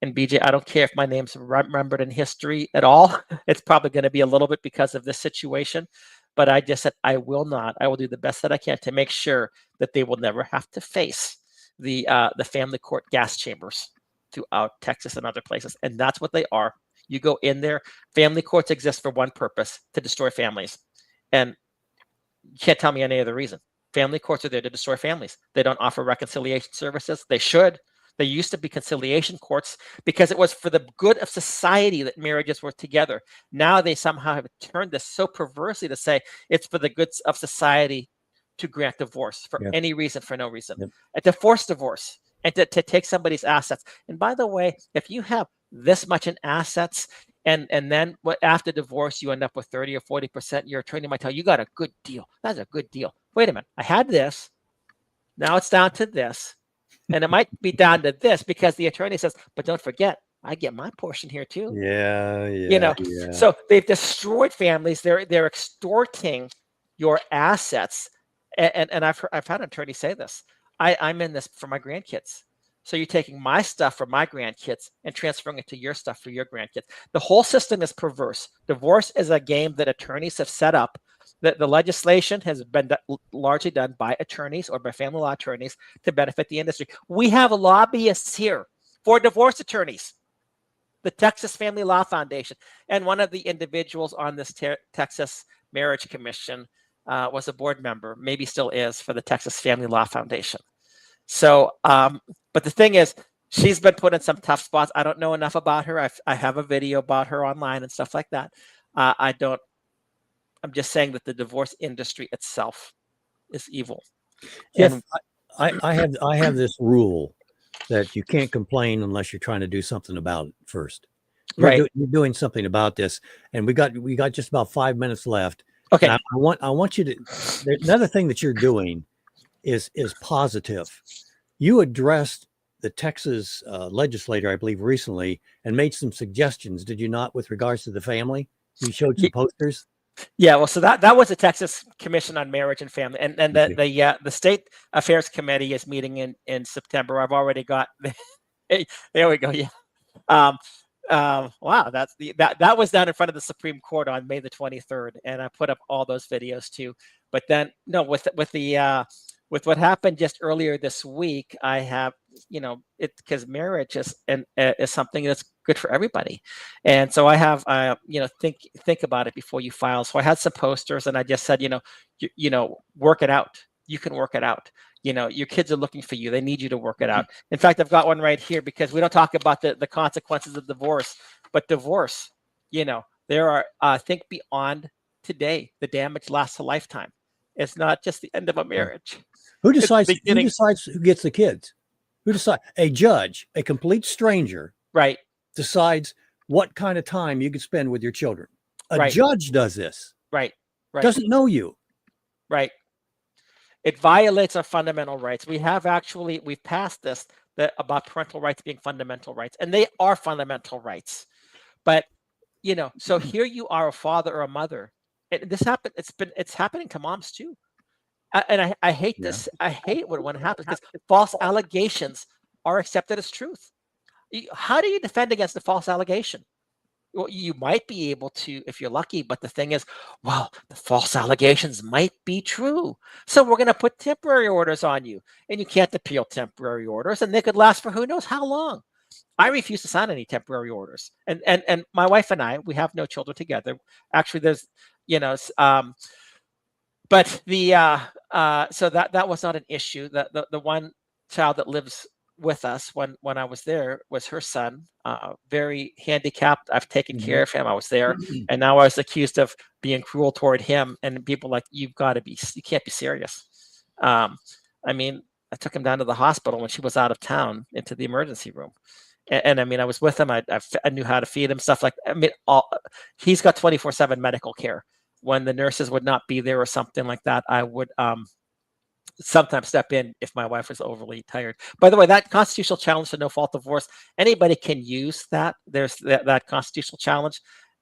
And BJ, I don't care if my name's remembered in history at all. It's probably going to be a little bit because of this situation. But I just said, I will not. I will do the best that I can to make sure that they will never have to face the family court gas chambers throughout Texas and other places. And that's what they are. You go in there. Family courts exist for one purpose: to destroy families. And you can't tell me any other reason. Family courts are there to destroy families. They don't offer reconciliation services. They should. There used to be conciliation courts because it was for the good of society that marriages were together. Now they somehow have turned this so perversely to say it's for the goods of society to grant divorce for any reason, for no reason, and to force divorce and to take somebody's assets. And by the way, if you have this much in assets and then after divorce you end up with 30 or 40%, your attorney might tell you, you got a good deal. That's a good deal. Wait a minute, I had this. Now it's down to this. And it might be down to this because the attorney says, but don't forget, I get my portion here too. Yeah. So they've destroyed families. They're extorting your assets. And I've had an attorney say this. I'm in this for my grandkids. So you're taking my stuff from my grandkids and transferring it to your stuff for your grandkids. The whole system is perverse. Divorce is a game that attorneys have set up. The legislation has been largely done by attorneys or by family law attorneys to benefit the industry. We have lobbyists here for divorce attorneys, the Texas Family Law Foundation. And one of the individuals on this Texas Marriage Commission was a board member, maybe still is, for the Texas Family Law Foundation. So, but the thing is, she's been put in some tough spots. I don't know enough about her. I have a video about her online and stuff like that. I'm just saying that the divorce industry itself is evil. Jeff, and I have this rule that you can't complain unless you're trying to do something about it first. You're doing something about this, and we got just about 5 minutes left. Okay. And I want you to. Another thing that you're doing is positive. You addressed the Texas legislator, I believe, recently, and made some suggestions. Did you not, with regards to the family? You showed some posters. Yeah, well, so that was the Texas Commission on Marriage and Family, and the State Affairs Committee is meeting in September. I've already got there we go. Yeah, wow, that was done in front of the Supreme Court on May the 23rd, and I put up all those videos too. But then no, with what happened just earlier this week, I have because marriage is something that's good for everybody, and so I have think about it before you file. So I had some posters, and I just said work it out. You can work it out. Your kids are looking for you. They need you to work it out. In fact, I've got one right here because we don't talk about the consequences of divorce, but divorce, there are think beyond today. The damage lasts a lifetime. It's not just the end of a marriage. Who decides who gets the kids? Who decides? A judge, a complete stranger, decides what kind of time you can spend with your children. A judge does this. Right. Doesn't know you. Right. It violates our fundamental rights. We've passed this about parental rights being fundamental rights, and they are fundamental rights. But so here you are, a father or a mother. This happened. It's happening to moms too. And I hate this. I hate when it happens because false allegations are accepted as truth. How do you defend against a false allegation? Well, you might be able to if you're lucky, but the thing is, well, the false allegations might be true. So we're going to put temporary orders on you, and you can't appeal temporary orders, and they could last for who knows how long. I refuse to sign any temporary orders. And my wife and I, we have no children together. Actually, there's but so that was not an issue. The one child that lives with us when I was there was her son, very handicapped. I've taken care of him. I was there, and now I was accused of being cruel toward him. And people like, you can't be serious. I mean, I took him down to the hospital when she was out of town into the emergency room. And I mean, I was with him. I knew how to feed him, stuff like, I mean, he's got 24/7 medical care. When the nurses would not be there or something like that, I would sometimes step in if my wife was overly tired. By the way, that constitutional challenge to no fault divorce, anybody can use that. There's that constitutional challenge.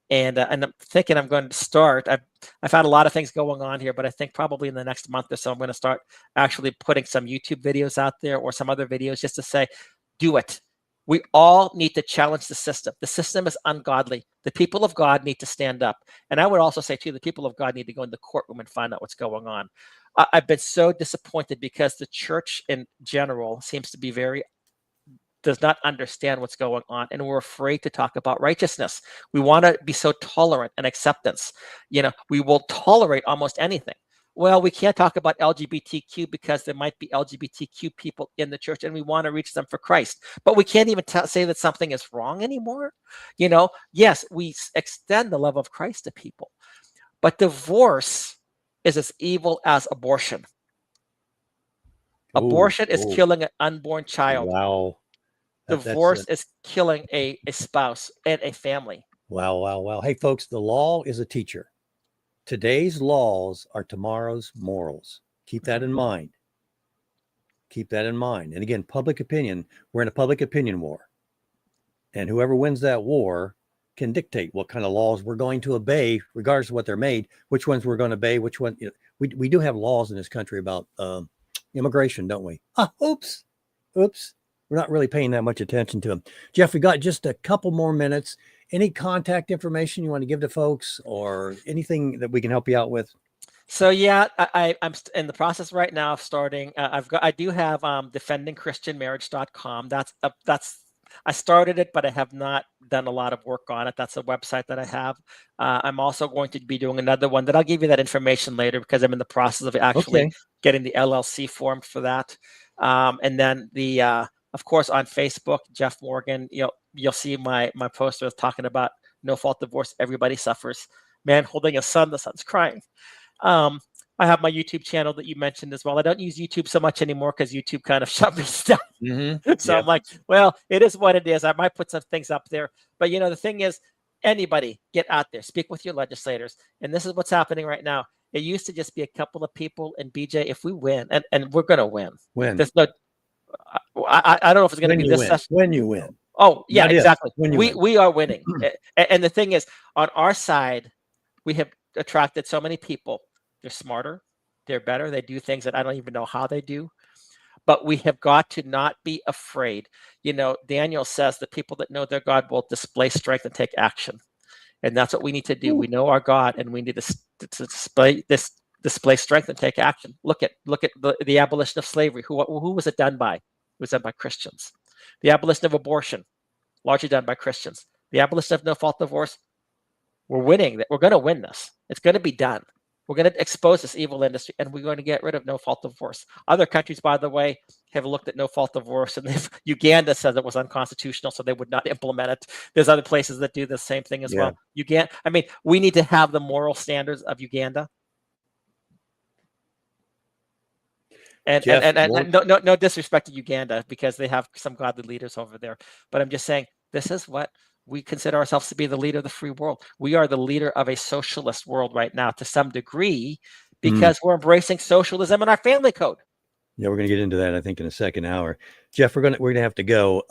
And I'm thinking I'm going to start. I've had a lot of things going on here, but I think probably in the next month or so, I'm going to start actually putting some YouTube videos out there or some other videos just to say, do it. We all need to challenge the system. The system is ungodly. The people of God need to stand up. And I would also say, too, the people of God need to go in the courtroom and find out what's going on. I've been so disappointed because the church in general seems to be does not understand what's going on, and we're afraid to talk about righteousness. We want to be so tolerant and acceptance. We will tolerate almost anything. Well, we can't talk about LGBTQ because there might be LGBTQ people in the church and we want to reach them for Christ. But we can't even say that something is wrong anymore. Yes, we extend the love of Christ to people, but divorce is as evil as abortion. Abortion is killing an unborn child. Wow. Divorce is killing a spouse and a family. Wow. Hey, folks, the law is a teacher. Today's laws are tomorrow's morals. Keep that in mind. Keep that in mind. And again, public opinion, we're in a public opinion war. And whoever wins that war can dictate what kind of laws we're going to obey, regardless of what they're made, which ones we're going to obey, which one. We do have laws in this country about immigration, don't we? Oops. We're not really paying that much attention to them. Jeff, we got just a couple more minutes. Any contact information you want to give to folks or anything that we can help you out with? So yeah, I'm in the process right now of starting. I do have defendingchristianmarriage.com. I started it, but I have not done a lot of work on it. That's a website that I have. I'm also going to be doing another one that I'll give you that information later because I'm in the process of actually getting the LLC formed for that. And then of course, on Facebook, Jeff Morgan, you'll see my poster talking about no fault divorce. Everybody suffers. Man holding a son, the son's crying. I have my YouTube channel that you mentioned as well. I don't use YouTube so much anymore because YouTube kind of shut me down. Mm-hmm. So I'm like, well, it is what it is. I might put some things up there. But the thing is, anybody get out there, speak with your legislators. And this is what's happening right now. It used to just be a couple of people. And BJ, if we win, and we're going to win. There's no, I don't know if it's going to be this session. When you win. Oh, yeah, exactly. We are winning. And the thing is, on our side, we have attracted so many people. They're smarter. They're better. They do things that I don't even know how they do. But we have got to not be afraid. Daniel says the people that know their God will display strength and take action. And that's what we need to do. We know our God, and we need to display strength and take action. Look at the abolition of slavery. Who was it done by? It was done by Christians. The abolition of abortion, largely done by Christians. The abolition of no fault divorce, we're winning. We're going to win this. It's going to be done. We're going to expose this evil industry, and we're going to get rid of no fault divorce. Other countries, by the way, have looked at no fault divorce, and Uganda says it was unconstitutional, so they would not implement it. There's other places that do the same thing as well. We need to have the moral standards of Uganda. And no disrespect to Uganda because they have some godly leaders over there. But I'm just saying, this is what we consider ourselves to be the leader of the free world. We are the leader of a socialist world right now to some degree because we're embracing socialism in our family code. Yeah, we're going to get into that, I think, in a second hour. Jeff, we're going to have to go.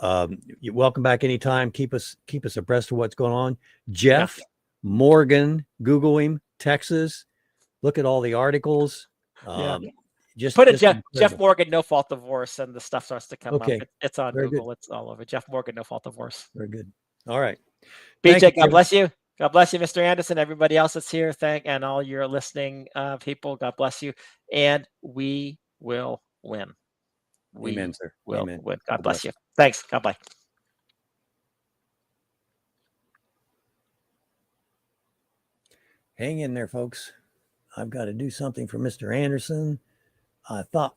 You're welcome back anytime. Keep us abreast of what's going on. Jeff Morgan, Google him, Texas. Look at all the articles. Just put in Jeff Morgan, no fault divorce, and the stuff starts to come up. It's on Very Google. Good. It's all over. Jeff Morgan, no fault divorce. Very good. All right. BJ, God bless you. God bless you, Mr. Anderson. Everybody else that's here, and all your listening people. God bless you. And we will win. Amen, sir. Will Amen. win. God bless you. Thanks. God bless. Hang in there, folks. I've got to do something for Mr. Anderson. I thought.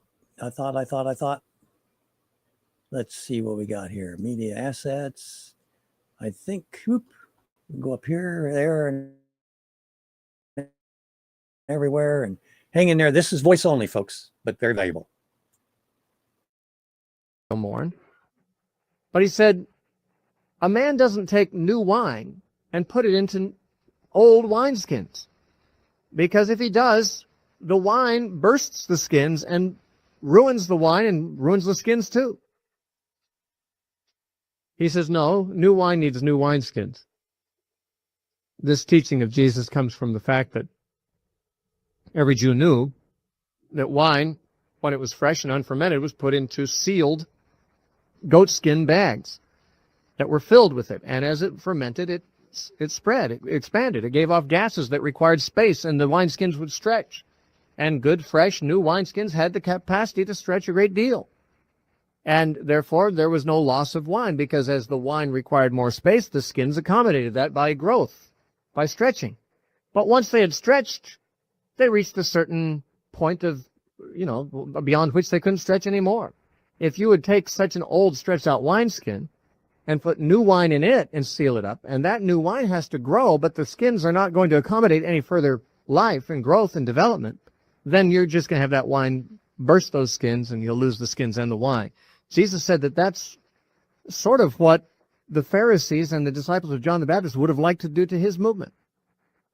Let's see what we got here. Media assets. I think, we go up here, there, and everywhere, and hang in there. This is voice only, folks, but very valuable. Mourn. But he said, A man doesn't take new wine and put it into old wineskins, because if he does, the wine bursts the skins and ruins the wine and ruins the skins too. He says, no, new wine needs new wineskins. This teaching of Jesus comes from the fact that every Jew knew that wine, when it was fresh and unfermented, was put into sealed goatskin bags that were filled with it. And as it fermented, it spread, it expanded. It gave off gases that required space, and the wineskins would stretch. And good, fresh, new wineskins had the capacity to stretch a great deal. And therefore, there was no loss of wine, because as the wine required more space, the skins accommodated that by growth, by stretching. But once they had stretched, they reached a certain point of, beyond which they couldn't stretch anymore. If you would take such an old, stretched-out wineskin and put new wine in it and seal it up, and that new wine has to grow, but the skins are not going to accommodate any further life and growth and development, then you're just going to have that wine burst those skins, and you'll lose the skins and the wine. Jesus said that that's sort of what the Pharisees and the disciples of John the Baptist would have liked to do to his movement.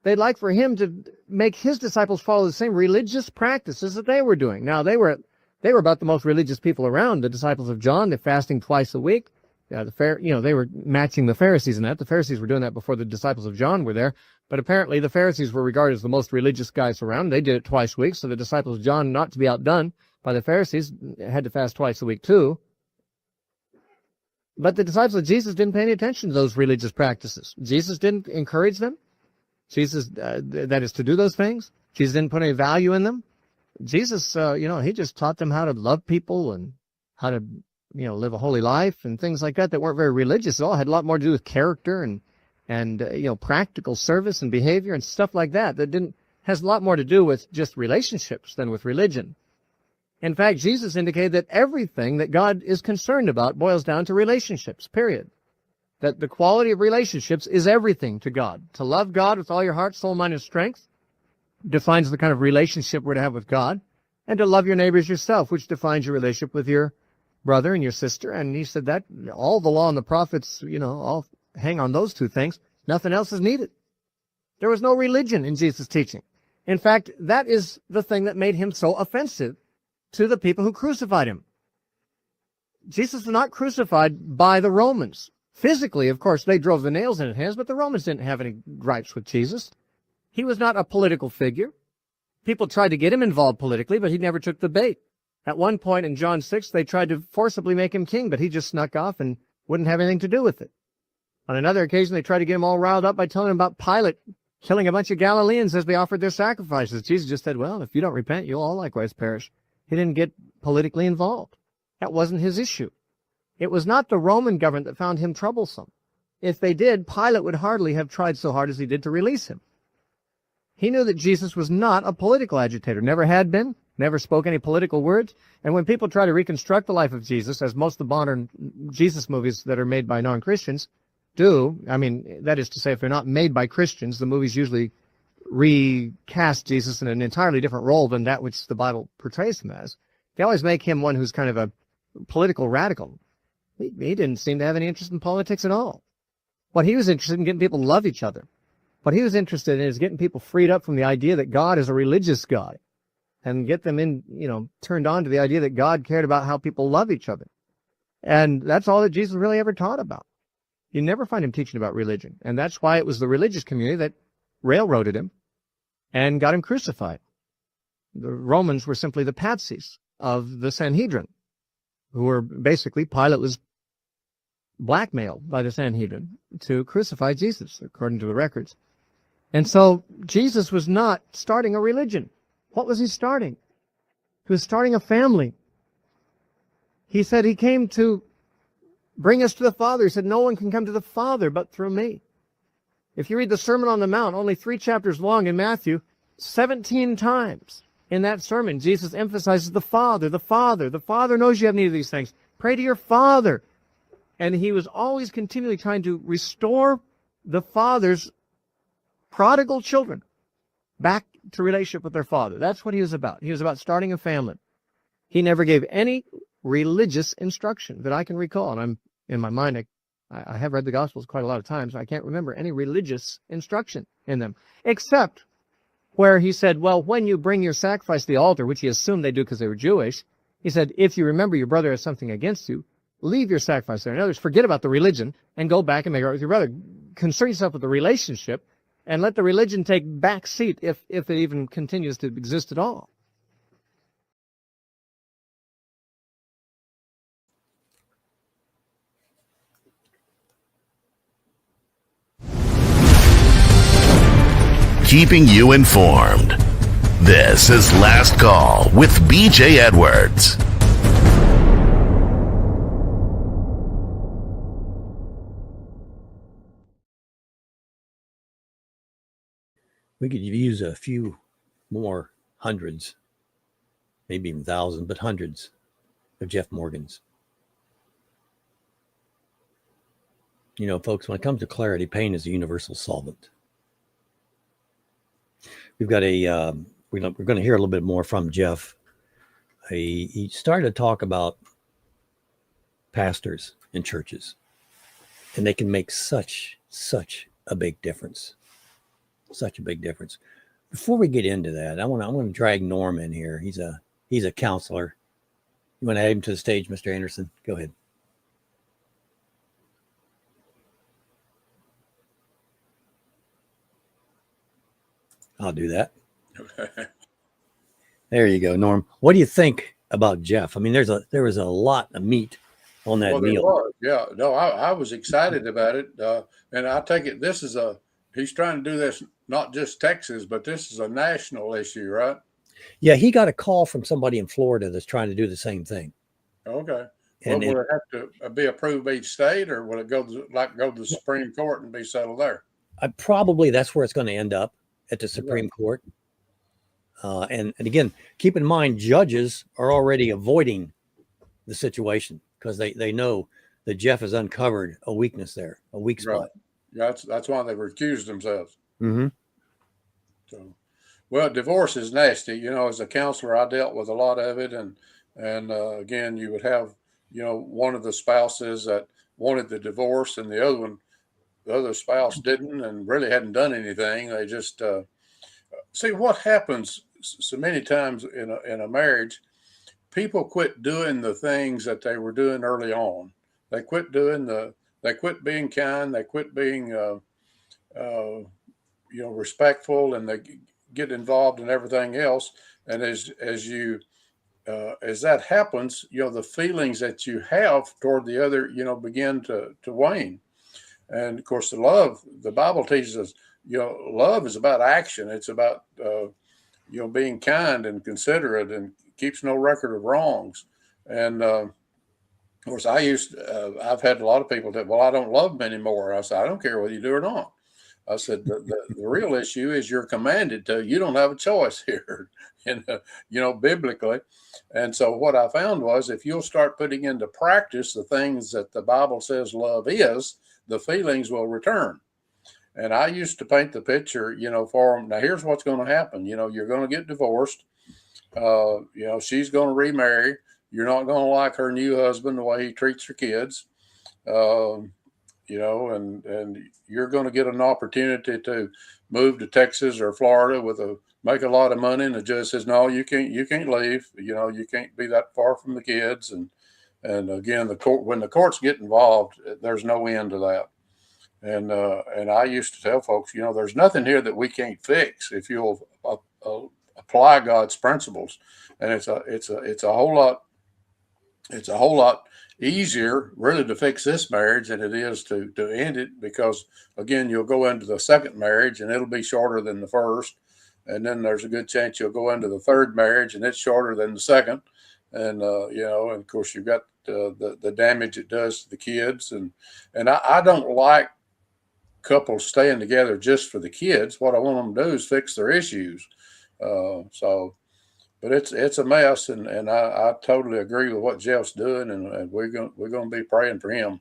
They'd like for him to make his disciples follow the same religious practices that they were doing. Now, they were about the most religious people around, the disciples of John. They're fasting twice a week. They were matching the Pharisees in that. The Pharisees were doing that before the disciples of John were there. But apparently the Pharisees were regarded as the most religious guys around. They did it twice a week, so the disciples of John, not to be outdone by the Pharisees, had to fast twice a week too. But the disciples of Jesus didn't pay any attention to those religious practices. Jesus didn't encourage them. Jesus, that is to do those things. Jesus didn't put any value in them. Jesus, he just taught them how to love people and how to, live a holy life and things like that weren't very religious at all. It had a lot more to do with character and practical service and behavior and stuff like that. Has a lot more to do with just relationships than with religion. In fact, Jesus indicated that everything that God is concerned about boils down to relationships, period. That the quality of relationships is everything to God. To love God with all your heart, soul, mind, and strength defines the kind of relationship we're to have with God. And to love your neighbors yourself, which defines your relationship with your brother and your sister. And he said that all the law and the prophets, all hang on those two things. Nothing else is needed. There was no religion in Jesus' teaching. In fact, that is the thing that made him so offensive to the people who crucified him. Jesus was not crucified by the Romans. Physically, of course, they drove the nails in his hands, but the Romans didn't have any gripes with Jesus. He was not a political figure. People tried to get him involved politically, but he never took the bait. At one point in John 6, they tried to forcibly make him king, but he just snuck off and wouldn't have anything to do with it. On another occasion, they tried to get him all riled up by telling him about Pilate killing a bunch of Galileans as they offered their sacrifices. Jesus just said, well, if you don't repent, you'll all likewise perish. He didn't get politically involved. That wasn't his issue. It was not the Roman government that found him troublesome. If they did, Pilate would hardly have tried so hard as he did to release him. He knew that Jesus was not a political agitator, never had been, never spoke any political words. And when people try to reconstruct the life of Jesus, as most of the modern Jesus movies that are made by non-Christians do, that is to say, if they're not made by Christians, the movies usually recast Jesus in an entirely different role than that which the Bible portrays him as. They always make him one who's kind of a political radical. He didn't seem to have any interest in politics at all. What he was interested in getting people to love each other. What he was interested in is getting people freed up from the idea that God is a religious God and get them turned on to the idea that God cared about how people love each other. And that's all that Jesus really ever taught about. You never find him teaching about religion. And that's why it was the religious community that railroaded him and got him crucified. The Romans were simply the patsies of the Sanhedrin, who were basically, Pilate was blackmailed by the Sanhedrin to crucify Jesus, according to the records. And so Jesus was not starting a religion. What was he starting? He was starting a family. He said he came to bring us to the Father. He said, no one can come to the Father but through me. If you read the Sermon on the Mount, only 3 chapters long in Matthew, 17 times in that sermon, Jesus emphasizes the Father, the Father. The Father knows you have need of these things. Pray to your Father. And he was always continually trying to restore the Father's prodigal children back to relationship with their Father. That's what he was about. He was about starting a family. He never gave any religious instruction that I can recall. And in my mind, I have read the Gospels quite a lot of times. I can't remember any religious instruction in them, except where he said, well, when you bring your sacrifice to the altar, which he assumed they do because they were Jewish, he said, if you remember your brother has something against you, leave your sacrifice there. In other words, forget about the religion and go back and make it right with your brother. Concern yourself with the relationship and let the religion take back seat if it even continues to exist at all. Keeping you informed. This is Last Call with BJ Edwards. We could use a few more hundreds, maybe even thousands, but hundreds of Jeff Morgans. You know, folks, when it comes to clarity, pain is a universal solvent. We've got we're going to hear a little bit more from Jeff. He started to talk about pastors in churches, and they can make such a big difference. Such a big difference. Before we get into that, I want to drag Norm in here. He's a counselor. You want to add him to the stage, Mr. Anderson? Go ahead. I'll do that. There you go, Norm. What do you think about Jeff? I mean, there was a lot of meat on that meal. Was. Yeah, no, I was excited about it, and I take it he's trying to do this not just Texas, but this is a national issue, right? Yeah, he got a call from somebody in Florida that's trying to do the same thing. Okay. And will it have to be approved by each state, or will it go to the Supreme Court and be settled there? Probably that's where it's going to end up, at the Supreme Court. And again, keep in mind, judges are already avoiding the situation because they know that Jeff has uncovered a weakness there, a weak spot. Right. Yeah, that's why they've recused themselves. Mm-hmm. So, well, divorce is nasty. You know, as a counselor, I dealt with a lot of it, and again, you would have, you know, one of the spouses that wanted the divorce, and the other spouse didn't, and really hadn't done anything. They just see what happens so many times in a marriage. People quit doing the things that they were doing early on. They quit being kind. They quit being respectful, and they get involved in everything else. And as that happens, you know, the feelings that you have toward the other, you know, begin to wane. And of course, the Bible teaches us, you know, love is about action. It's about, being kind and considerate and keeps no record of wrongs. And of course, I've had a lot of people that, well, I don't love them anymore. I said, I don't care whether you do or not. I said, the real issue is you're commanded to. You don't have a choice here, biblically. And so what I found was, if you'll start putting into practice the things that the Bible says love is, the feelings will return. And I used to paint the picture, you know, for them. Now, here's what's going to happen. You know, you're going to get divorced. She's going to remarry. You're not going to like her new husband, the way he treats her kids. And you're going to get an opportunity to move to Texas or Florida make a lot of money. And the judge says, no, you can't leave. You know, you can't be that far from the kids. And again, when the courts get involved, there's no end to that. And I used to tell folks, you know, there's nothing here that we can't fix if you'll apply God's principles. And it's a whole lot easier really to fix this marriage than it is to end it, because again, you'll go into the second marriage and it'll be shorter than the first. And then there's a good chance you'll go into the third marriage and it's shorter than the second. And, and of course you've got the damage it does to the kids. And I don't like couples staying together just for the kids. What I want them to do is fix their issues. But it's a mess, and I totally agree with what Jeff's doing, and we're going to be praying for him.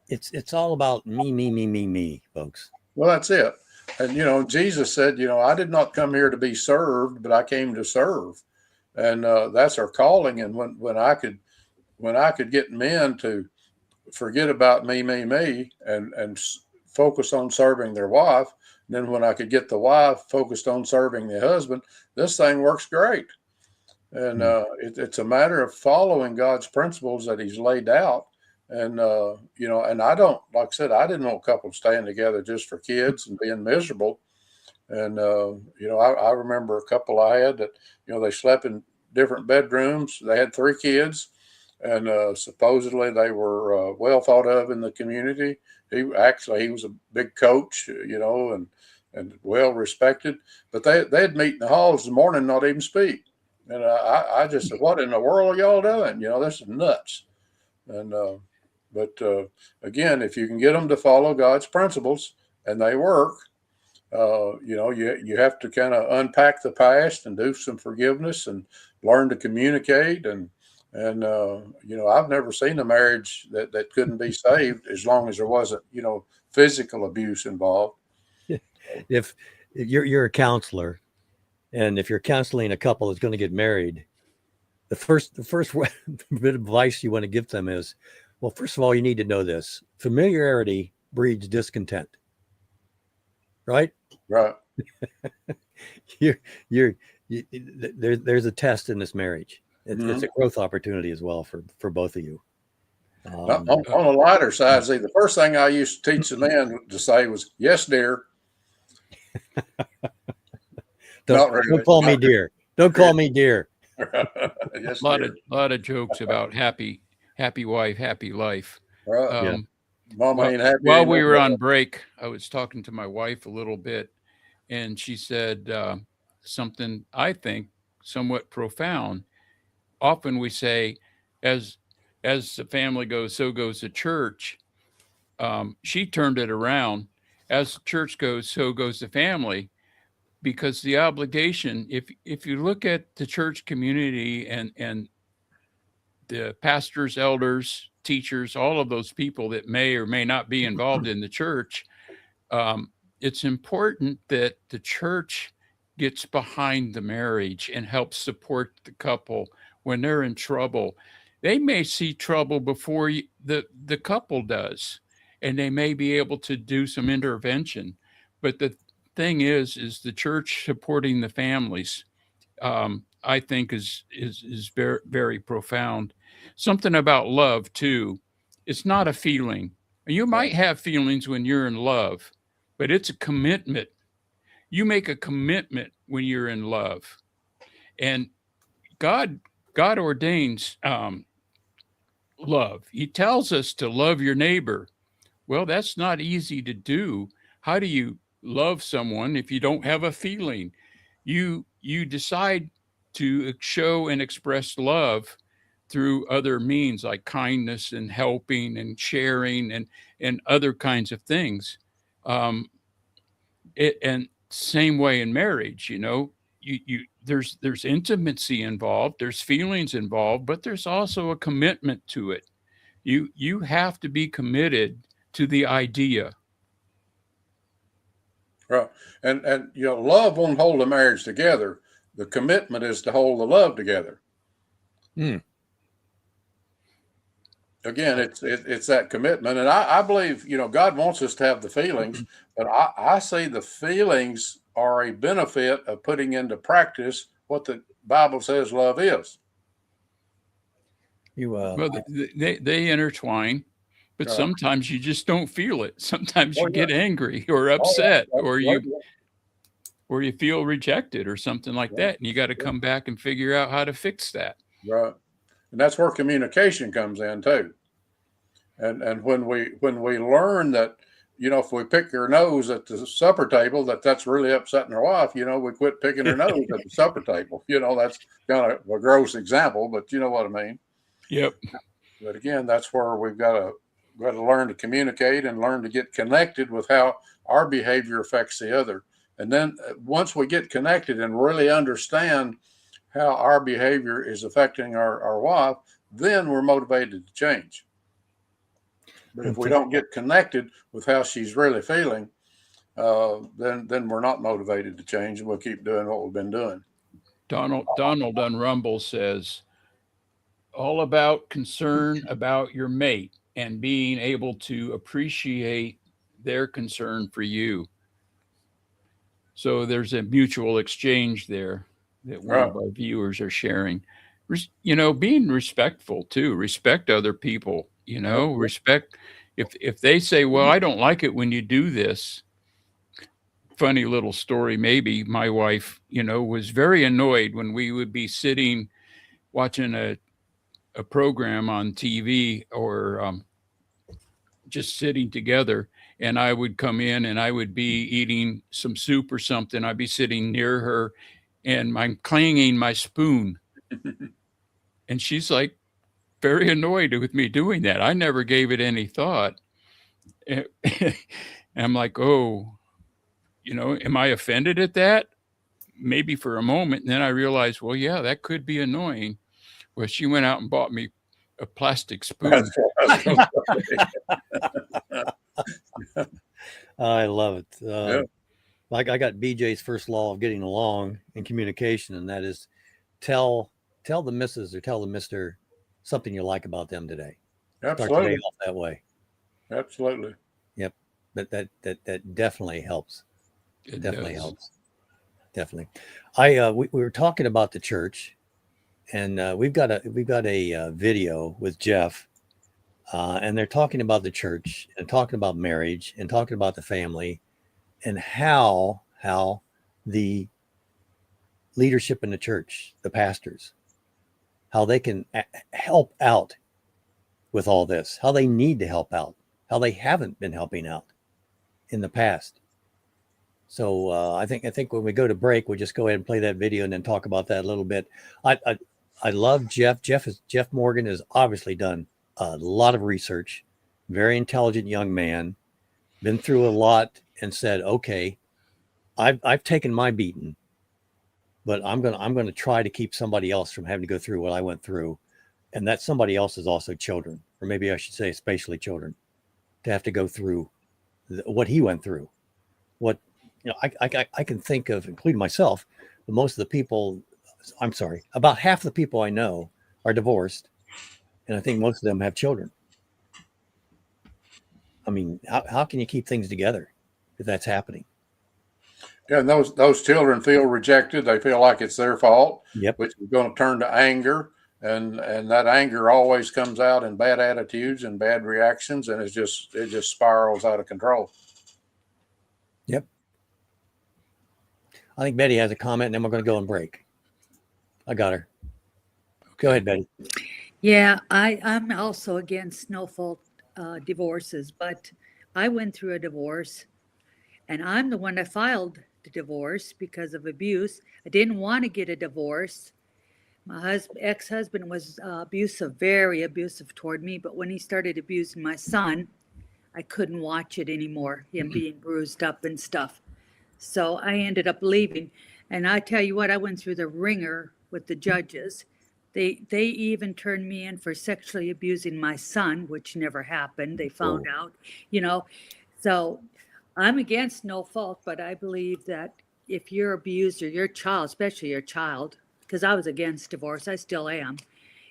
It's all about me, folks. Well, that's it. And you know, Jesus said, you know, I did not come here to be served, but I came to serve, and that's our calling. And when I could get men to forget about me, and focus on serving their wife. And then when I could get the wife focused on serving the husband, this thing works great. And it's a matter of following God's principles that He's laid out. And and I don't, like I said, I didn't want couples staying together just for kids and being miserable. And I remember a couple I had that they slept in different bedrooms. They had 3 kids, and supposedly they were well thought of in the community. He was a big coach, and well respected. But they'd meet in the halls in the morning, and not even speak. And I just said, "What in the world are y'all doing? This is nuts." And but again, if you can get them to follow God's principles and they work, you have to kind of unpack the past and do some forgiveness and learn to communicate. And I've never seen a marriage that couldn't be saved as long as there wasn't, physical abuse involved. If you're a counselor, and if you're counseling a couple that's going to get married, the first bit of advice you want to give them is, well, first of all, you need to know this: familiarity breeds discontent. Right? Right. There's a test in this marriage. It's a growth opportunity as well for both of you. On the lighter side, see, the first thing I used to teach the men to say was, "Yes, dear." Don't call me dear. Don't call me dear. Yes, A lot of jokes about happy wife, happy life. Right. Mama ain't happy. While we were on break, I was talking to my wife a little bit, and she said something I think somewhat profound. Often we say, as the family goes, so goes the church. She turned it around. As the church goes, so goes the family, because the obligation, if you look at the church community and the pastors, elders, teachers, all of those people that may or may not be involved in the church, it's important that the church gets behind the marriage and helps support the couple when they're in trouble. They may see trouble before the couple does, and they may be able to do some intervention. But the thing is the church supporting the families, I think is very, very profound. Something about love too. It's not a feeling. You might have feelings when you're in love, but it's a commitment. You make a commitment when you're in love, and God ordains love. He tells us to love your neighbor. Well, that's not easy to do. How do you love someone if you don't have a feeling? You decide to show and express love through other means like kindness and helping and sharing and other kinds of things. And same way in marriage, there's intimacy involved, there's feelings involved, but there's also a commitment to it. You have to be committed to the idea. Right. And love won't hold a marriage together. The commitment is to hold the love together. Again, it's that commitment. And I believe, God wants us to have the feelings, but I see the feelings are a benefit of putting into practice what the Bible says love is. Well, they intertwine, but sometimes you just don't feel it. Sometimes you get angry or upset, or you feel rejected or something like that, and you got to come back and figure out how to fix that. Right. And that's where communication comes in too. And when we learn that, if we pick her nose at the supper table, that's really upsetting her wife, we quit picking her nose at the supper table. That's kind of a gross example, but you know what I mean. Yep. But again, that's where we've got to learn to communicate and learn to get connected with how our behavior affects the other. And then once we get connected and really understand how our behavior is affecting our wife, then we're motivated to change. But if we don't get connected with how she's really feeling, then we're not motivated to change, and we'll keep doing what we've been doing. Donald on Rumble says, all about concern about your mate. and being able to appreciate their concern for you. So there's a mutual exchange there that one Right. of our viewers are sharing. You know, being respectful too. Respect other people. You know, Okay. respect if they say, "Well, I don't like it when you do this." Funny little story, maybe. My wife, you know, was very annoyed when we would be sitting watching a program on TV or just sitting together, and I would come in and I would be eating some soup or something. I'd be sitting near her and I'm clanging my spoon. And she's like very annoyed with me doing that. I never gave it any thought. And I'm like, oh, you know, am I offended at that? Maybe for a moment. And then I realized, well, yeah, that could be annoying. Well, she went out and bought me a plastic spoon. That's what I was going to say. I love it. Yeah. Like I got BJ's first law of getting along in communication, and that is tell the missus or tell the mister something you like about them today. Start the day Absolutely. off that way. Absolutely. Yep. That definitely helps. It Definitely does. helps. Definitely. We were talking about the church, and we've got a video with Jeff, and they're talking about the church and talking about marriage and talking about the family and how the leadership in the church, the pastors, how they can help out with all this, how they need to help out, how they haven't been helping out in the past. So I think when we go to break, we'll just go ahead and play that video and then talk about that a little bit. I love Jeff. Jeff Morgan has obviously done a lot of research, very intelligent young man, been through a lot and said, okay, I've taken my beating, but I'm gonna try to keep somebody else from having to go through what I went through, and that somebody else is also children, or maybe I should say especially children, to have to go through what he went through. What I can think of, including myself, but most of the people, I'm sorry, about half the people I know are divorced, and I think most of them have children. I mean, how can you keep things together if that's happening? Yeah, and those children feel rejected. They feel like it's their fault, Yep. which is going to turn to anger, and that anger always comes out in bad attitudes and bad reactions, and it just spirals out of control. Yep. I think Betty has a comment, and then we're going to go and break. I got her. Go ahead, Betty. Yeah, I'm also against no fault divorces, but I went through a divorce and I'm the one that filed the divorce because of abuse. I didn't want to get a divorce. My ex-husband was abusive, very abusive toward me, but when he started abusing my son, I couldn't watch it anymore, him being bruised up and stuff. So I ended up leaving. And I tell you what, I went through the ringer with the judges. They even turned me in for sexually abusing my son, which never happened. They found out, you know. So I'm against no fault, but I believe that if you're abused or your child, especially your child, because I was against divorce, I still am.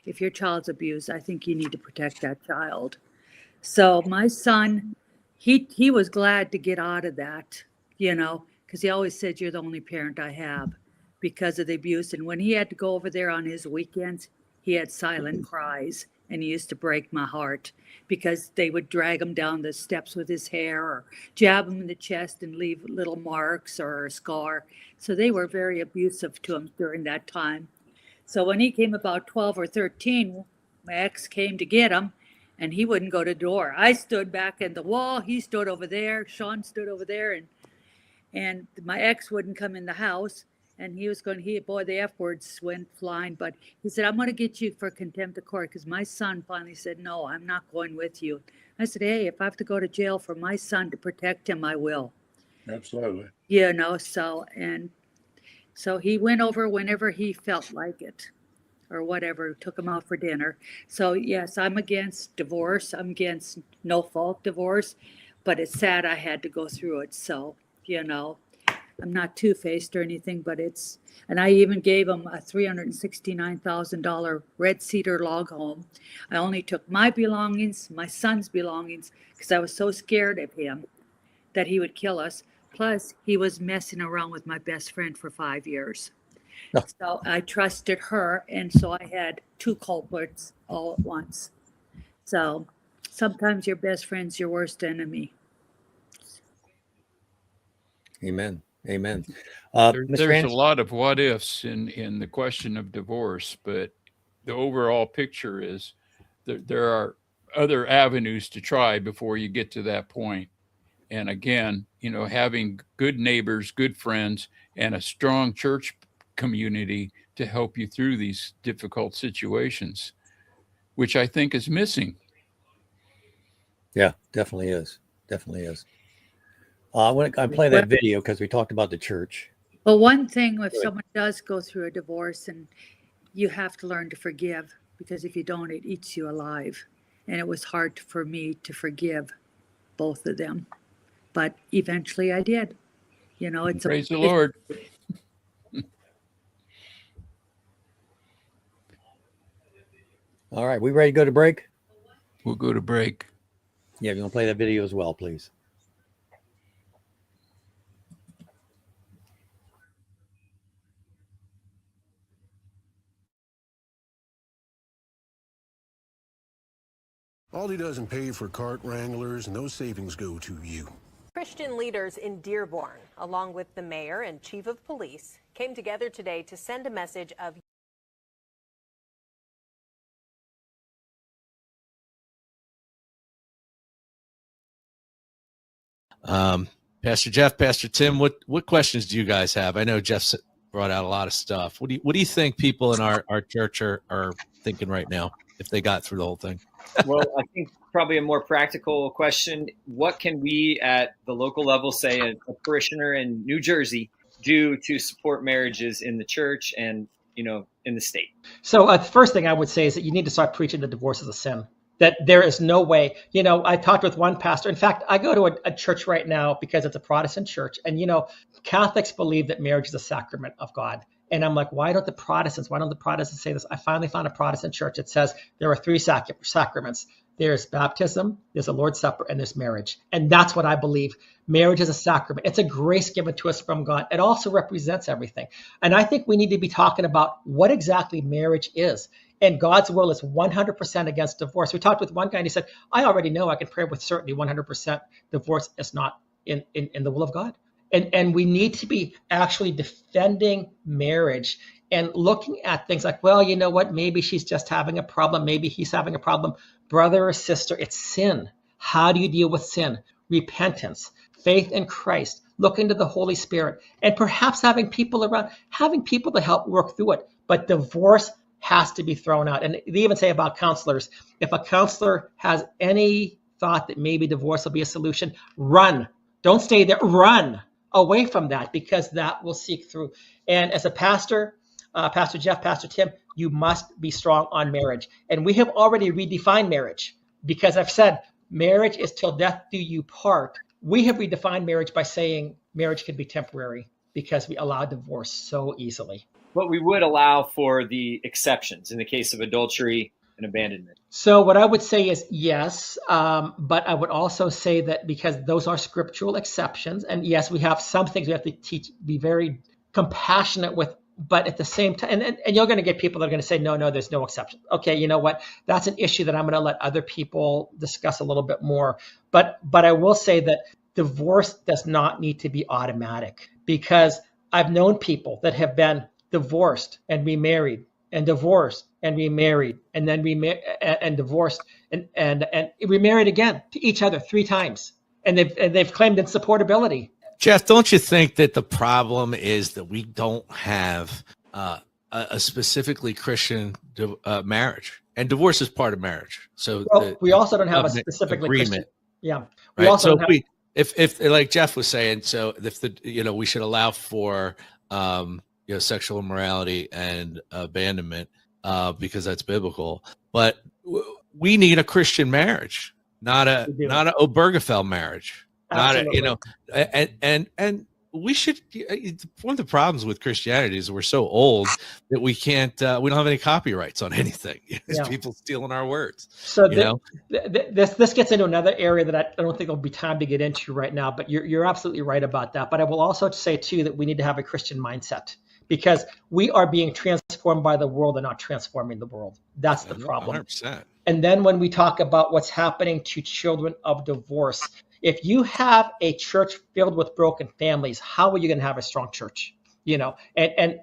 If your child's abused, I think you need to protect that child. So my son, he was glad to get out of that, you know, because he always said, you're the only parent I have because of the abuse. And when he had to go over there on his weekends, he had silent cries, and he used to break my heart because they would drag him down the steps with his hair or jab him in the chest and leave little marks or a scar. So they were very abusive to him during that time. So when he came about 12 or 13, my ex came to get him, and he wouldn't go to the door. I stood back in the wall. He stood over there. Sean stood over there, and my ex wouldn't come in the house. And he was going, the F words went flying. But he said, I'm going to get you for contempt of court, because my son finally said, no, I'm not going with you. I said, hey, if I have to go to jail for my son to protect him, I will. Absolutely. You know, so he went over whenever he felt like it or whatever, took him out for dinner. So yes, I'm against divorce. I'm against no fault divorce, but it's sad I had to go through it. So, you know, I'm not two-faced or anything, but and I even gave him a $369,000 red cedar log home. I only took my belongings, my son's belongings, because I was so scared of him that he would kill us. Plus, he was messing around with my best friend for 5 years. Oh. So I trusted her, and so I had two culprits all at once. So sometimes your best friend's your worst enemy. Amen. Amen. There's a lot of what ifs in the question of divorce, but the overall picture is there are other avenues to try before you get to that point. And again, having good neighbors, good friends, and a strong church community to help you through these difficult situations, which I think is missing. Yeah, definitely is. Definitely is. I play that video because we talked about the church. Well, one thing, if someone does go through a divorce, and you have to learn to forgive, because if you don't, it eats you alive. And it was hard for me to forgive both of them. But eventually I did. Praise the Lord. All right, we ready to go to break? We'll go to break. Yeah, you want to play that video as well, please. Aldi doesn't pay for cart wranglers, and those savings go to you. Christian leaders in Dearborn, along with the mayor and chief of police, came together today to send a message of Pastor Jeff, Pastor Tim, what questions do you guys have? I know Jeff brought out a lot of stuff. What do you think people in our church are thinking right now if they got through the whole thing? Well, I think probably a more practical question. What can we at the local level, say a parishioner in New Jersey, do to support marriages in the church and, in the state? So the first thing I would say is that you need to start preaching that divorce is a sin. That there is no way, I talked with one pastor. In fact, I go to a church right now because it's a Protestant church. And, Catholics believe that marriage is a sacrament of God. And I'm like, why don't the Protestants say this? I finally found a Protestant church that says there are three sacraments. There's baptism, there's the Lord's Supper, and there's marriage. And that's what I believe. Marriage is a sacrament. It's a grace given to us from God. It also represents everything. And I think we need to be talking about what exactly marriage is. And God's will is 100% against divorce. We talked with one guy and he said, I already know I can pray with certainty 100% divorce is not in the will of God. And we need to be actually defending marriage and looking at things like, well, you know what? Maybe she's just having a problem. Maybe he's having a problem. Brother or sister, it's sin. How do you deal with sin? Repentance, faith in Christ, looking to the Holy Spirit, and perhaps having people around, having people to help work through it. But divorce has to be thrown out. And they even say about counselors, if a counselor has any thought that maybe divorce will be a solution, run. Don't stay there. Run away from that, because that will seek through. And as a pastor, Pastor Jeff, Pastor Tim, you must be strong on marriage. And we have already redefined marriage, because I've said marriage is till death do you part. We have redefined marriage by saying marriage can be temporary, because we allow divorce so easily. But we would allow for the exceptions in the case of adultery and abandonment. So what I would say is yes, but I would also say that because those are scriptural exceptions, and yes, we have some things we have to teach, be very compassionate with, but at the same time, and you're going to get people that are going to say, no, there's no exception. Okay, you know what? That's an issue that I'm going to let other people discuss a little bit more. But I will say that divorce does not need to be automatic, because I've known people that have been divorced and remarried and divorced and remarried and then and divorced and remarried again to each other 3 times. And they've claimed insupportability. Jeff, don't you think that the problem is that we don't have a specifically Christian marriage, and divorce is part of marriage? So we also don't have a specifically agreement. Christian. Yeah. We also if like Jeff was saying, so if we should allow for sexual immorality and abandonment because that's biblical, but we need a Christian marriage, not a Obergefell marriage. Absolutely. Not and we should. One of the problems with Christianity is we're so old that we can't. We don't have any copyrights on anything. It's Yeah. people stealing our words. So You know? this gets into another area that I don't think there'll be time to get into right now, but you're absolutely right about that. But I will also say too that we need to have a Christian mindset, because we are being transformed by the world and not transforming the world. That's the problem. 100%. And then when we talk about what's happening to children of divorce, if you have a church filled with broken families, how are you going to have a strong church? You know, and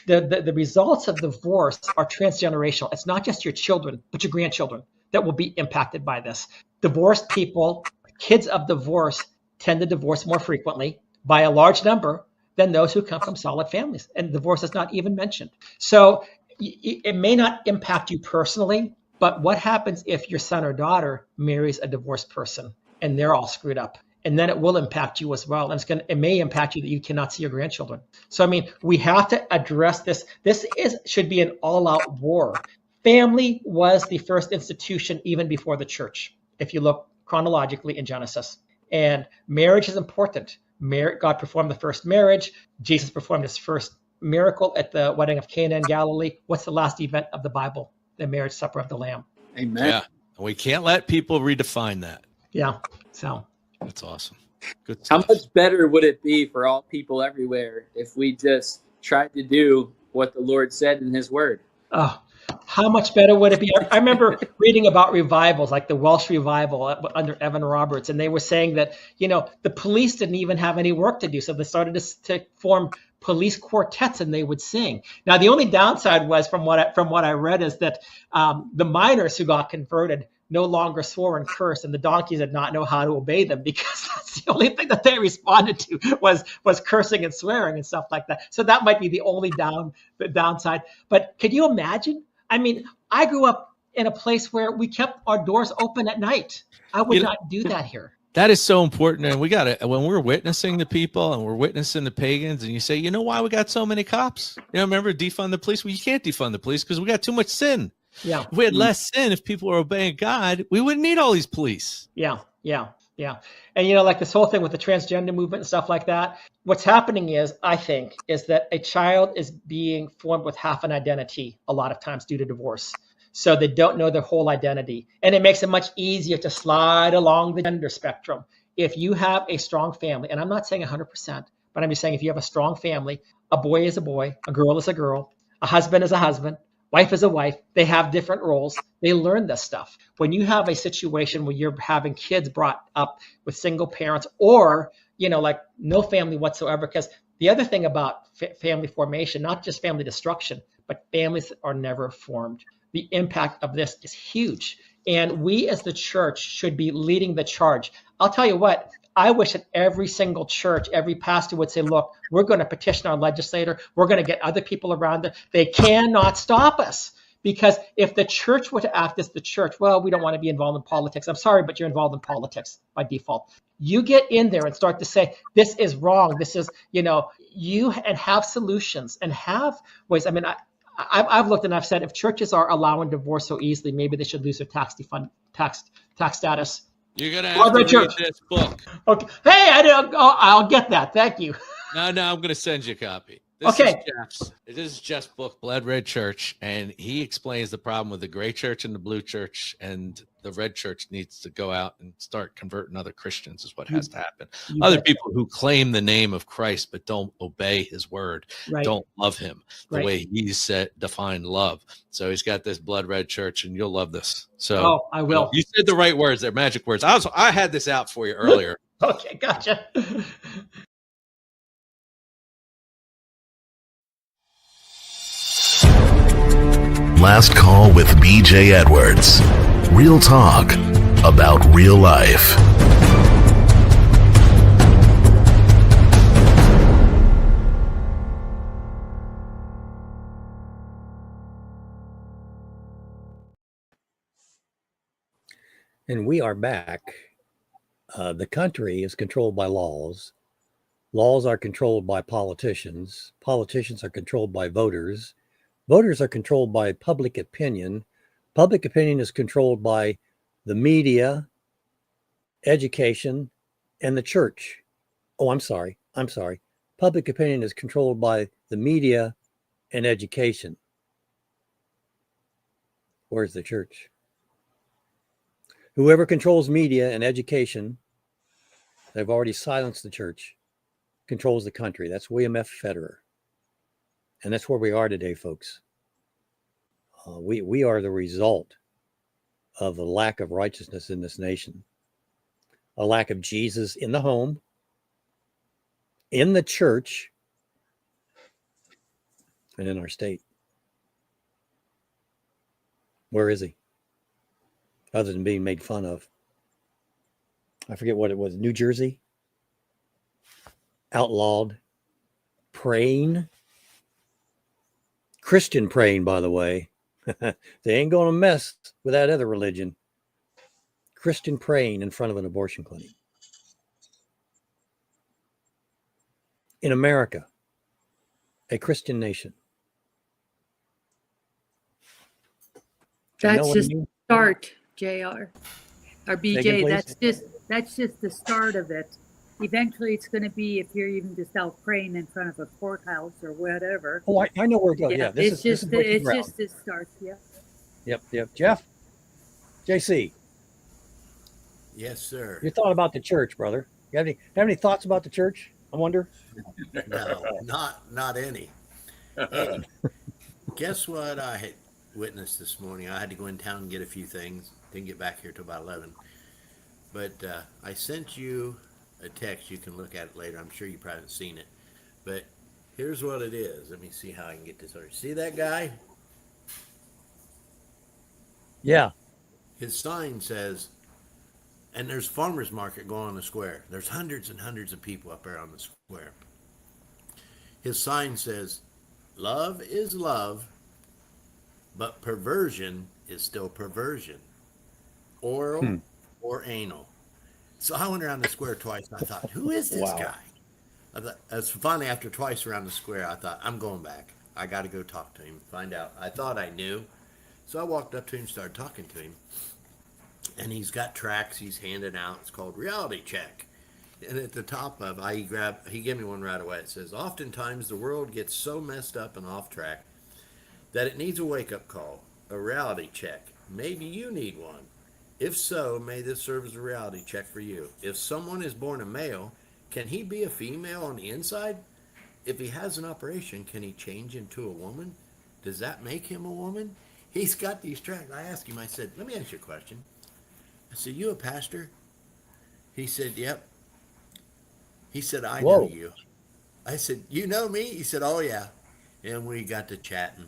the results of divorce are transgenerational. It's not just your children, but your grandchildren that will be impacted by this. Divorced people, kids of divorce, tend to divorce more frequently by a large number than those who come from solid families. And divorce is not even mentioned. So it may not impact you personally, but what happens if your son or daughter marries a divorced person and they're all screwed up? And then it will impact you as well. And it may impact you that you cannot see your grandchildren. So, I mean, we have to address this. This should be an all-out war. Family was the first institution even before the church, if you look chronologically in Genesis. And marriage is important. God performed the first marriage. Jesus performed his first miracle at the wedding of Cana in Galilee. What's the last event of the Bible? The marriage supper of the Lamb. Amen. Yeah. And we can't let people redefine that. Yeah. So that's awesome. Good How stuff. much better would it be for all people everywhere if we just tried to do what the Lord said in his word? Oh, how much better would it be? I remember reading about revivals, like the Welsh revival under Evan Roberts, and they were saying that, you know, the police didn't even have any work to do. So they started to form police quartets and they would sing. Now, the only downside was, from what I read, is that the miners who got converted no longer swore and cursed, and the donkeys did not know how to obey them, because that's the only thing that they responded to was cursing and swearing and stuff like that. So that might be the only downside. But could you imagine? I mean, I grew up in a place where we kept our doors open at night. I would not do that here. That is so important. And we got to, when we're witnessing the people and we're witnessing the pagans, and you say, you know why we got so many cops? You know, remember defund the police? Well, you can't defund the police because we got too much sin. Yeah. If we had less sin, if people were obeying God, we wouldn't need all these police. Yeah. And, you know, like this whole thing with the transgender movement and stuff like that, what's happening is, I think, is that a child is being formed with half an identity a lot of times due to divorce. So they don't know their whole identity. And it makes it much easier to slide along the gender spectrum. If you have a strong family, and I'm not saying 100%, but I'm just saying if you have a strong family, a boy is a boy, a girl is a girl, a husband is a husband, wife is a wife, they have different roles. They learn this stuff. When you have a situation where you're having kids brought up with single parents, or, you know, like no family whatsoever, because the other thing about family formation, not just family destruction, but families are never formed. The impact of this is huge. And we as the church should be leading the charge. I'll tell you what, I wish that every single church, every pastor would say, look, we're going to petition our legislator. We're going to get other people around it. They cannot stop us. Because if the church were to act as the church, well, we don't want to be involved in politics. I'm sorry, but you're involved in politics by default. You get in there and start to say, this is wrong. This is, you know, and have solutions and have ways. I mean, I've looked and I've said, if churches are allowing divorce so easily, maybe they should lose their tax status. You're gonna have to read this book. Okay. Hey, I'll get that. Thank you. No, I'm gonna send you a copy. This is Jeff's book, Blood Red Church, and he explains the problem with the gray church and the blue church, and the red church needs to go out and start converting other Christians is what has to happen. Other people who claim the name of Christ but don't obey his word, don't love him the way he's defined love. So he's got this Blood Red Church, and you'll love this. So I will. You said the right words. They're magic words. I had this out for you earlier. Okay, gotcha. Last Call with BJ Edwards. Real talk about real life. And we are back. The country is controlled by laws. Laws are controlled by politicians. Politicians are controlled by voters. Voters are controlled by public opinion. Public opinion is controlled by the media, education, and the church. Oh, I'm sorry. public opinion is controlled by the media and education. Where's the church? Whoever controls media and education, they've already silenced the church, controls the country. That's William F. Federer. And that's where we are today, folks. We are the result of the lack of righteousness in this nation, a lack of Jesus in the home, in the church, and in our state. Where is he? Other than being made fun of. I forget what it was. New Jersey? Outlawed praying. Christian praying, by the way. They ain't going to mess with that other religion. Christian praying in front of an abortion clinic. In America, a Christian nation. That's just the start, JR. Or BJ, again, that's just the start of it. Eventually it's going to be, if you're even just out praying in front of a courthouse or whatever. Oh, I know where it goes. Yeah, it's just the start. Yeah. Yep. Jeff? JC? Yes, sir. Your thought about the church, brother? You have any thoughts about the church? I wonder. No, not any. Hey, guess what I had witnessed this morning? I had to go in town and get a few things. Didn't get back here till about 11. But I sent you a text. You can look at it later. I'm sure you probably haven't seen it. But here's what it is. Let me see how I can get this over. See that guy? Yeah. His sign says, and there's farmer's market going on the square. There's hundreds and hundreds of people up there on the square. His sign says, love is love, but perversion is still perversion. Oral or anal. So I went around the square twice and I thought, who is this guy? I thought, as finally after twice around the square, I thought, I'm going back. I got to go talk to him, find out. I thought I knew. So I walked up to him, started talking to him. And he's got tracts he's handing out. It's called Reality Check. And at the top of he gave me one right away. It says, oftentimes the world gets so messed up and off track that it needs a wake-up call, a reality check. Maybe you need one. If so, may this serve as a reality check for you. If someone is born a male, can he be a female on the inside? If he has an operation, can he change into a woman? Does that make him a woman? He's got these tracts. I asked him, I said, let me ask you a question. I said, you a pastor? He said, yep. He said, I know you. I said, you know me? He said, oh yeah. And we got to chatting.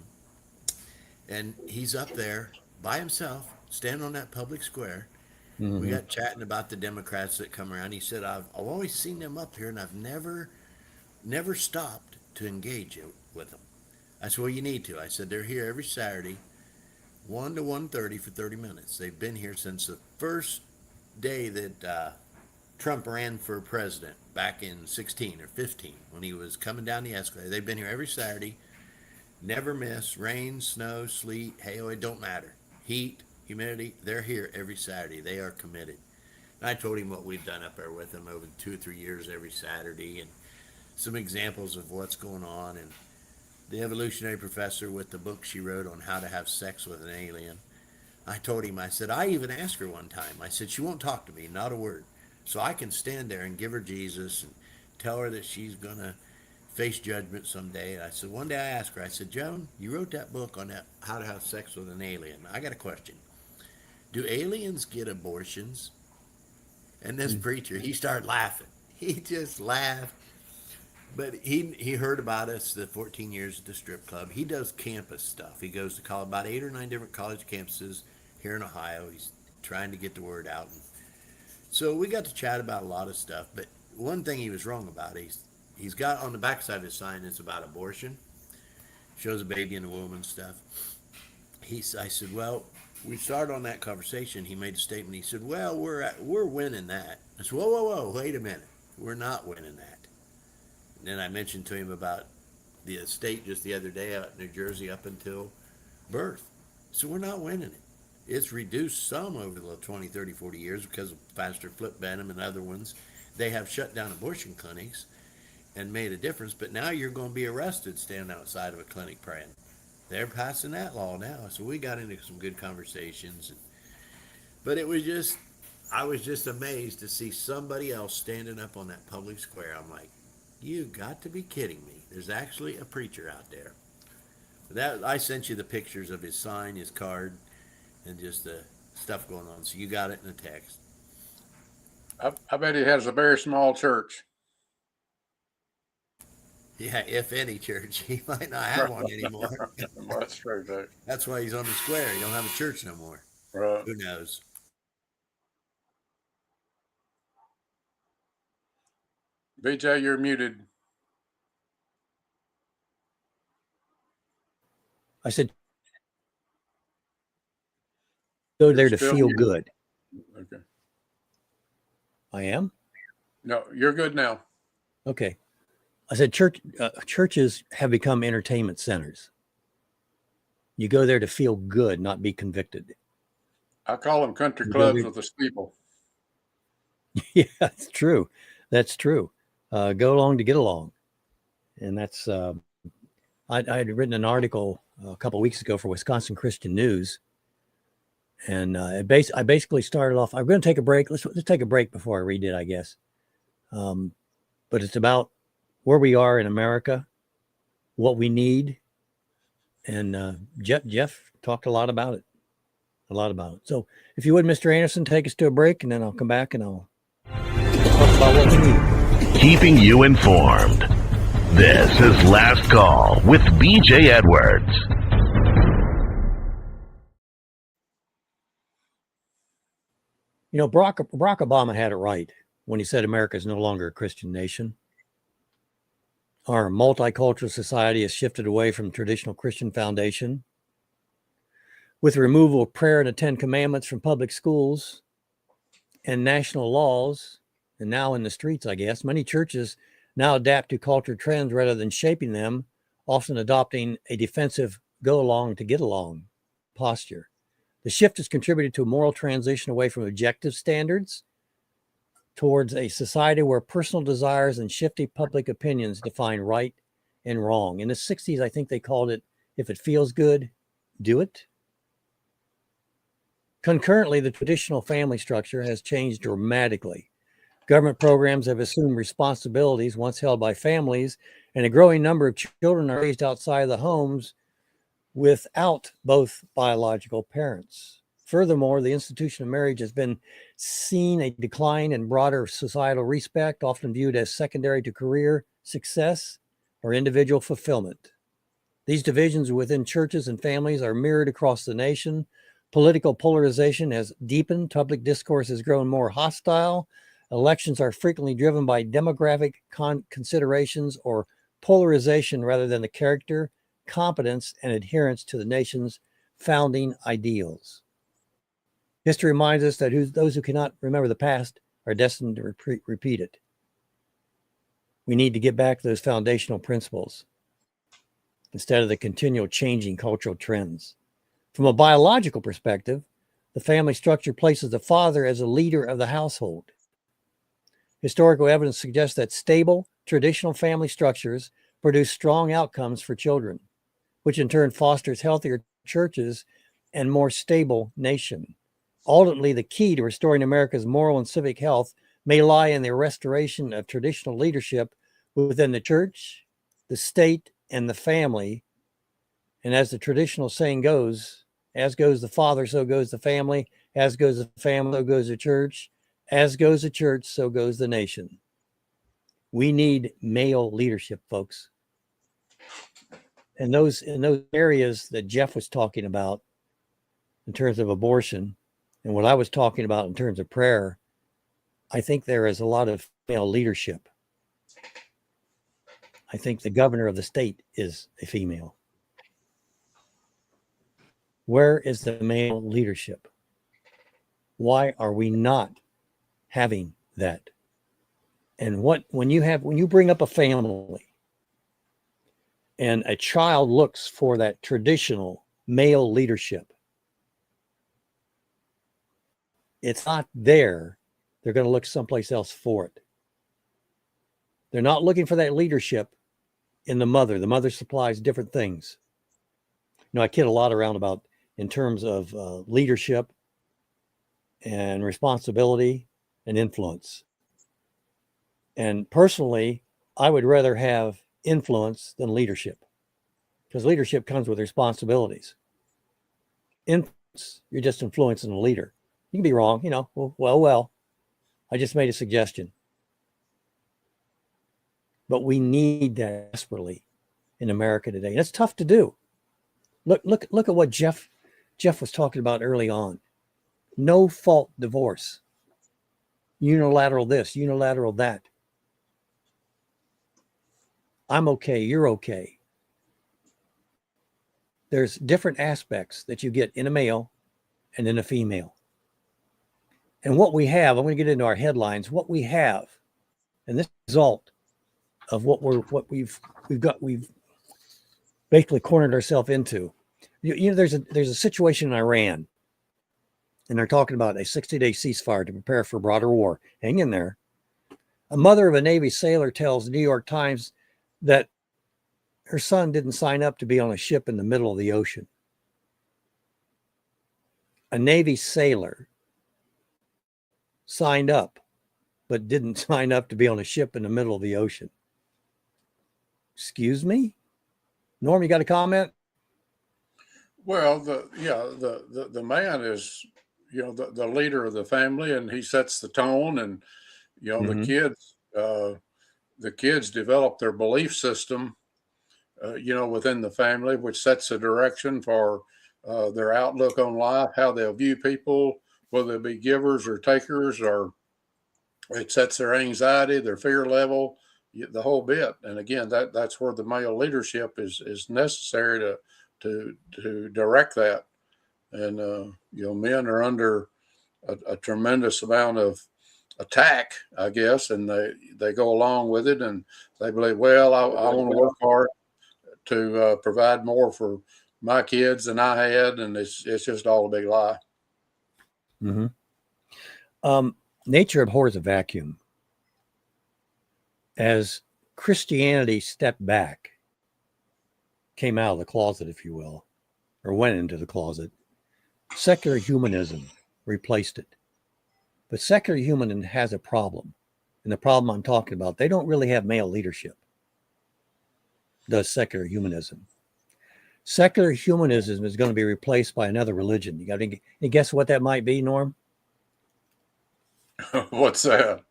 And he's up there by himself, standing on that public square. Mm-hmm. We got chatting about the Democrats that come around. He said, I've always seen them up here and I've never stopped to engage with them. I said, well, you need to. I said, they're here every Saturday, 1 to 1:30 for 30 minutes. They've been here since the first day that Trump ran for president back in 16 or 15 when he was coming down the escalator. They've been here every Saturday, never miss, rain, snow, sleet, hail, it don't matter. Heat, humidity, they're here every Saturday. They are committed. And I told him what we've done up there with them over 2 or 3 years every Saturday and some examples of what's going on. And the evolutionary professor with the book she wrote on how to have sex with an alien. I told him, I said, I even asked her one time. I said, she won't talk to me, not a word. So I can stand there and give her Jesus and tell her that she's going to face judgment someday. And I said, one day I asked her, I said, Joan, you wrote that book on that, how to have sex with an alien. I got a question. Do aliens get abortions? And this preacher, he started laughing. He just laughed. But he heard about us, the 14 years at the strip club. He does campus stuff. He goes to college, about 8 or 9 different college campuses here in Ohio. He's trying to get the word out. And so we got to chat about a lot of stuff. But one thing he was wrong about, he's got on the backside of his sign, it's about abortion. Shows a baby and a woman stuff. I said, well, we started on that conversation. He made a statement. He said, well, we're winning that. I said, whoa, wait a minute. We're not winning that. And then I mentioned to him about the estate just the other day out in New Jersey up until birth. So we're not winning it. It's reduced some over the 20, 30, 40 years because of Pastor Flip Benham and other ones. They have shut down abortion clinics. and made a difference, but now you're going to be arrested standing outside of a clinic praying. They're passing that law now, so we got into some good conversations. But I was just amazed to see somebody else standing up on that public square. I'm like, you got to be kidding me. There's actually a preacher out there. That I sent you the pictures of his sign, his card, and just the stuff going on. So you got it in a text. I bet he has a very small church. Yeah, if any church. He might not have one anymore. Well, that's true, too. That's why he's on the square. He don't have a church no more. Right. Who knows? BJ, you're muted. I said, go there to still feel muted. good. Okay. I am? No, you're good now. Okay. I said churches have become entertainment centers. You go there to feel good, not be convicted. I call them country clubs with a steeple. Yeah, that's true. That's true. Go along to get along. And that's, I had written an article a couple of weeks ago for Wisconsin Christian News. And I basically started off, I'm going to take a break. Let's take a break before I read it, I guess. But it's about where we are in America, what we need. And Jeff talked a lot about it. So if you would, Mr. Anderson, take us to a break, and then I'll come back and I'll talk about what we need. Keeping you informed. This is Last Call with BJ Edwards. You know, Barack Obama had it right when he said America is no longer a Christian nation. Our multicultural society has shifted away from traditional Christian foundation. With the removal of prayer and the 10 Commandments from public schools and national laws, and now in the streets, I guess, many churches now adapt to culture trends rather than shaping them, often adopting a defensive go along to get along posture. The shift has contributed to a moral transition away from objective standards towards a society where personal desires and shifty public opinions define right and wrong. In the 60s, I think they called it, if it feels good, do it. Concurrently, the traditional family structure has changed dramatically. Government programs have assumed responsibilities once held by families, and a growing number of children are raised outside of the homes without both biological parents. Furthermore, the institution of marriage has been seen a decline in broader societal respect, often viewed as secondary to career success or individual fulfillment. These divisions within churches and families are mirrored across the nation. Political polarization has deepened. Public discourse has grown more hostile. Elections are frequently driven by demographic considerations or polarization rather than the character, competence, and adherence to the nation's founding ideals. History reminds us that those who cannot remember the past are destined to repeat it. We need to get back to those foundational principles instead of the continual changing cultural trends. From a biological perspective, the family structure places the father as a leader of the household. Historical evidence suggests that stable, traditional family structures produce strong outcomes for children, which in turn fosters healthier churches and more stable nation. Ultimately, the key to restoring America's moral and civic health may lie in the restoration of traditional leadership within the church, the state, and the family. And as the traditional saying goes, as goes the father, so goes the family. As goes the family, so goes the church. As goes the church, so goes the nation. We need male leadership, folks. And in those areas that Jeff was talking about in terms of abortion, and what I was talking about in terms of prayer, I think there is a lot of male leadership. I think the governor of the state is a female. Where is the male leadership? Why are we not having that? And when you bring up a family and a child looks for that traditional male leadership, it's not there. They're going to look someplace else for it. They're not looking for that leadership in the mother. The mother supplies different things. You know, I kid a lot around about in terms of leadership and responsibility and influence. And personally, I would rather have influence than leadership, because leadership comes with responsibilities. Influence, you're just influencing a leader. You can be wrong, you know. Well. I just made a suggestion. But we need that desperately in America today. And it's tough to do. Look at what Jeff was talking about early on. No fault divorce. Unilateral this, unilateral that. I'm okay, you're okay. There's different aspects that you get in a male and in a female. And what we have, I'm going to get into our headlines, what we have, and this result of we've basically cornered ourselves into. You know, there's a situation in Iran, and they're talking about a 60-day ceasefire to prepare for broader war. Hang in there. A mother of a Navy sailor tells the New York Times that her son didn't sign up to be on a ship in the middle of the ocean. A Navy sailor signed up, but didn't sign up to be on a ship in the middle of the ocean. Excuse me? Norm, you got a comment? Well, the man is, you know, the leader of the family, and he sets the tone, and you know, the kids develop their belief system, you know, within the family, which sets a direction for their outlook on life, how they'll view people, whether they be givers or takers, or it sets their anxiety, their fear level, the whole bit. And again, that's where the male leadership is necessary to direct that. And you know, men are under a tremendous amount of attack, I guess, and they go along with it, and they believe, well, I want to work hard to provide more for my kids than I had, and it's just all a big lie. Nature abhors a vacuum. As Christianity stepped back, came out of the closet, if you will, or went into the closet, secular humanism replaced it. But secular humanism has a problem. And the problem I'm talking about, they don't really have male leadership, does secular humanism. Secular humanism is going to be replaced by another religion. You got any guess what that might be, Norm? What's that?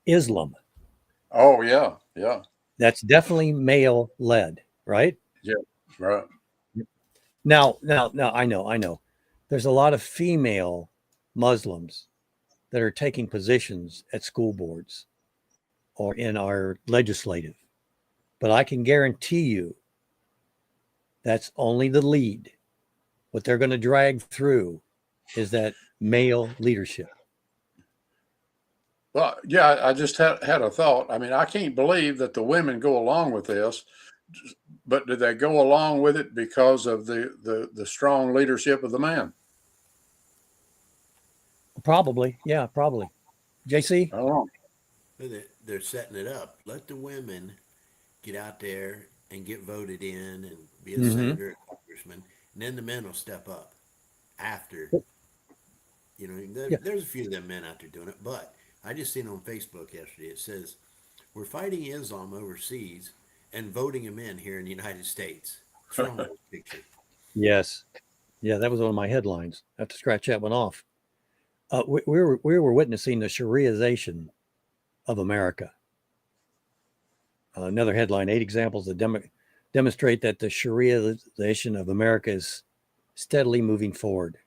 Islam. Oh, yeah. Yeah. That's definitely male led, right? Yeah. Right. Now, I know. There's a lot of female Muslims that are taking positions at school boards or in our legislative. But I can guarantee you that's only the lead. What they're going to drag through is that male leadership. Well, yeah, I just had a thought. I mean, I can't believe that the women go along with this, but do they go along with it because of the strong leadership of the man? Probably. Yeah, probably. JC? I don't know. They're setting it up. Let the women get out there and get voted in and be a senator, a congressman, and then the men will step up after. You know, there's a few of them men out there doing it, but I just seen on Facebook yesterday, it says, we're fighting Islam overseas and voting them in here in the United States. What's wrong with this picture? Yes. Yeah, that was one of my headlines. I have to scratch that one off. We were witnessing the Shariaization of America. Another headline, 8 examples that demonstrate that the Shariaization of America is steadily moving forward.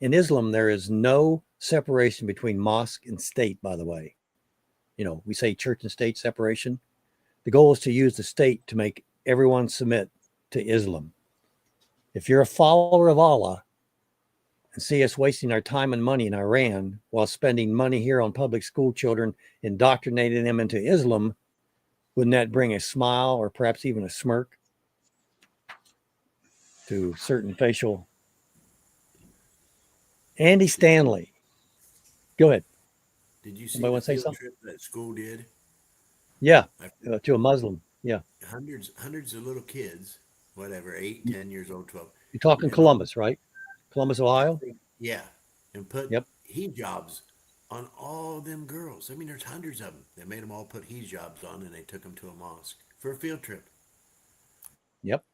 In Islam, there is no separation between mosque and state, by the way. You know, we say church and state separation. The goal is to use the state to make everyone submit to Islam. If you're a follower of Allah and see us wasting our time and money in Iran while spending money here on public school children, indoctrinating them into Islam, wouldn't that bring a smile or perhaps even a smirk to certain facial? Andy Stanley. Go ahead. Did you see Somebody the want to say field something? trip that school did? Yeah, to a Muslim. Yeah. Hundreds of little kids, whatever, 8, 10 years old, 12. You're talking And all, Columbus, right? Columbus, Ohio? yeah, and put Yep. hijabs on all them girls. I mean, there's hundreds of them. They made them all put hijabs on, and they took them to a mosque for a field trip. Yep.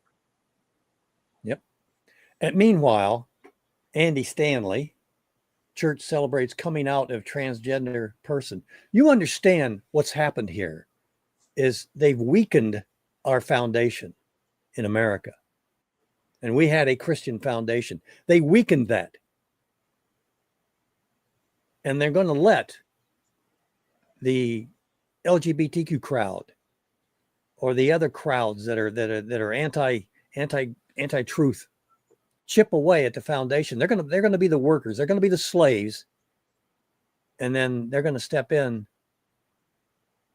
Yep. And meanwhile, Andy Stanley, church celebrates coming out of transgender person. You understand what's happened here is they've weakened our foundation in America. And we had a Christian foundation. They weakened that. And they're going to let the LGBTQ crowd or the other crowds that are anti-truth chip away at the foundation. They're going to be the workers. They're going to be the slaves. And then they're going to step in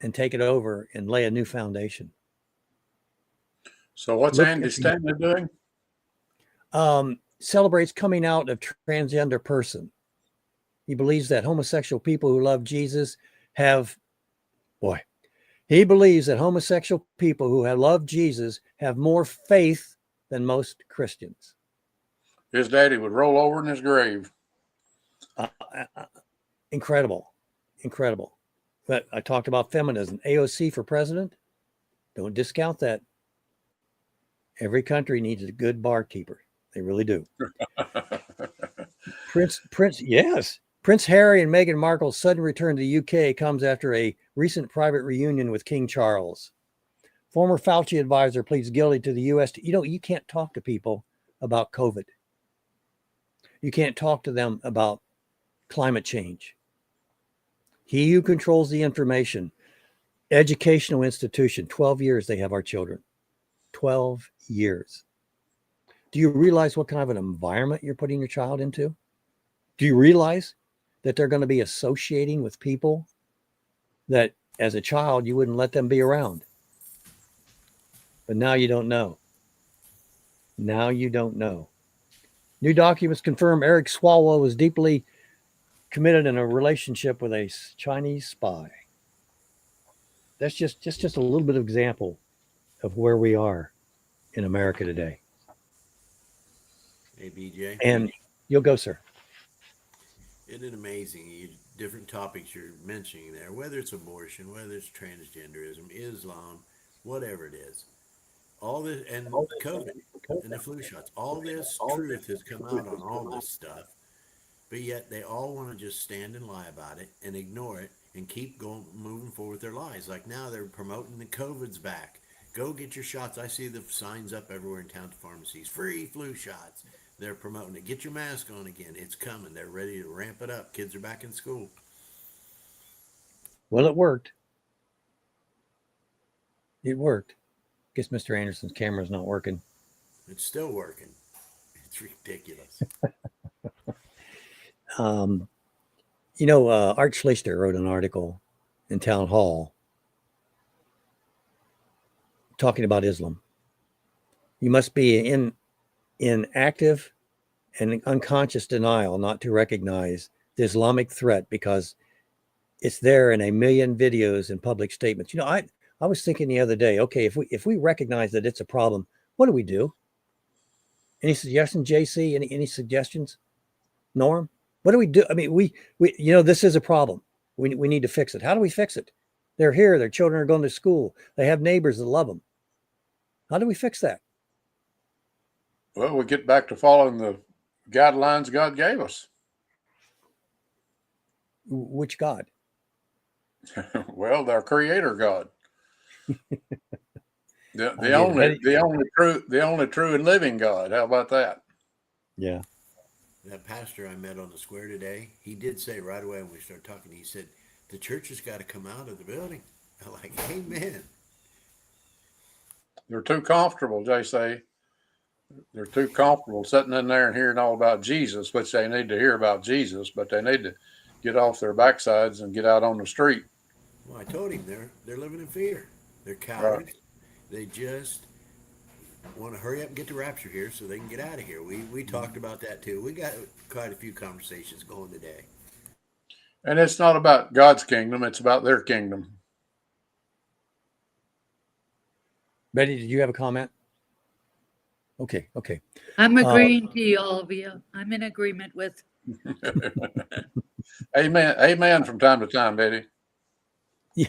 and take it over and lay a new foundation. So what's Andy Stanley doing? Celebrates coming out of transgender person. He believes that homosexual people who love Jesus he believes that homosexual people who have loved Jesus have more faith than most Christians. His daddy would roll over in his grave. Incredible. But I talked about feminism. AOC for president. Don't discount that. Every country needs a good barkeeper. They really do. Yes. Prince Harry and Meghan Markle's sudden return to the UK comes after a recent private reunion with King Charles. Former Fauci advisor pleads guilty to the U.S. You can't talk to people about COVID. You can't talk to them about climate change. He who controls the information, educational institution, 12 years they have our children. 12 years. Do you realize what kind of an environment you're putting your child into? Do you realize that they're going to be associating with people that as a child you wouldn't let them be around? But now you don't know. Now you don't know. New documents confirm Eric Swalwell was deeply committed in a relationship with a Chinese spy. That's just a little bit of example of where we are in America today. Hey, BJ. And you'll go, sir. Isn't it amazing? Different topics you're mentioning there, whether it's abortion, whether it's transgenderism, Islam, whatever it is. All this, and COVID, and the flu shots, all this truth has come out on all this stuff, but yet they all want to just stand and lie about it and ignore it and keep moving forward with their lives. Like now they're promoting the COVID's back. Go get your shots. I see the signs up everywhere in town to pharmacies. Free flu shots. They're promoting it. Get your mask on again. It's coming. They're ready to ramp it up. Kids are back in school. Well, it worked. It worked. Guess Mr. Anderson's camera's not working. It's still working. It's ridiculous. Art Schlichter wrote an article in Town Hall talking about Islam. You must be in active and unconscious denial not to recognize the Islamic threat because it's there in a million videos and public statements. I was thinking the other day, okay, if we recognize that it's a problem, what do we do? Any suggestions, JC? Any suggestions? Norm? What do we do? I mean, we this is a problem. We need to fix it. How do we fix it? They're here. Their children are going to school. They have neighbors that love them. How do we fix that? Well, we get back to following the guidelines God gave us. Which God? Well, our Creator God. The only true and living God. How about that? Yeah. That pastor I met on the square today, he did say right away when we started talking, he said, the church has got to come out of the building. I'm like, amen. They're too comfortable, JC. They're too comfortable sitting in there and hearing all about Jesus, which they need to hear about Jesus, but they need to get off their backsides and get out on the street. Well, I told him they're living in fear. They're cowards. Right. They just want to hurry up and get the rapture here so they can get out of here. We talked about that too. We got quite a few conversations going today. And it's not about God's kingdom. It's about their kingdom. Betty, did you have a comment? Okay. I'm agreeing to you, all of you. I'm in agreement with. Amen from time to time, Betty. Yeah,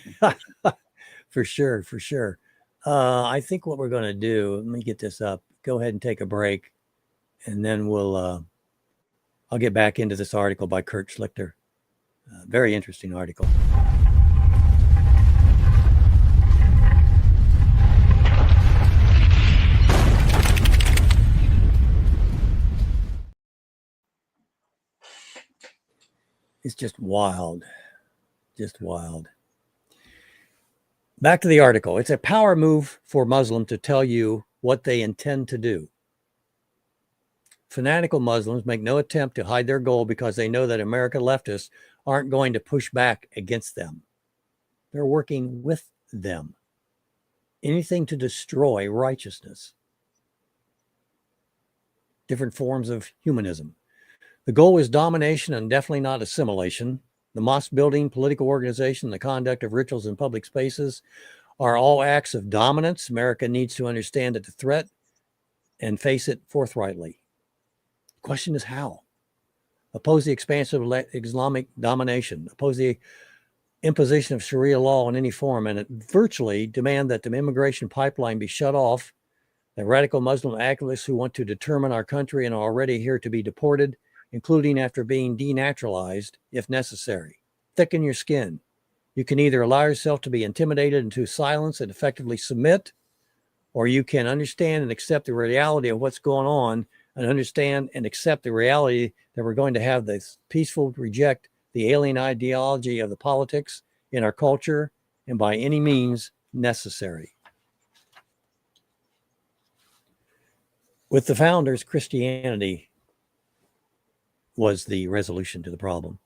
for sure. I think what we're going to do, let me get this up. Go ahead and take a break, and then I'll get back into this article by Kurt Schlichter. Very interesting article. It's just wild. Back to the article. It's a power move for Muslims to tell you what they intend to do. Fanatical Muslims make no attempt to hide their goal because they know that American leftists aren't going to push back against them. They're working with them. Anything to destroy righteousness. Different forms of humanism. The goal is domination and definitely not assimilation. The mosque building, political organization, the conduct of rituals in public spaces are all acts of dominance. America needs to understand the threat and face it forthrightly. The question is how? Oppose the expansion of Islamic domination. Oppose the imposition of Sharia law in any form, and virtually demand that the immigration pipeline be shut off. The radical Muslim activists who want to determine our country and are already here to be deported, including after being denaturalized if necessary. Thicken your skin. You can either allow yourself to be intimidated into silence and effectively submit, or you can understand and accept the reality of what's going on and understand and accept the reality that we're going to have this peaceful reject the alien ideology of the politics in our culture and by any means necessary. With the founders, Christianity was the resolution to the problem.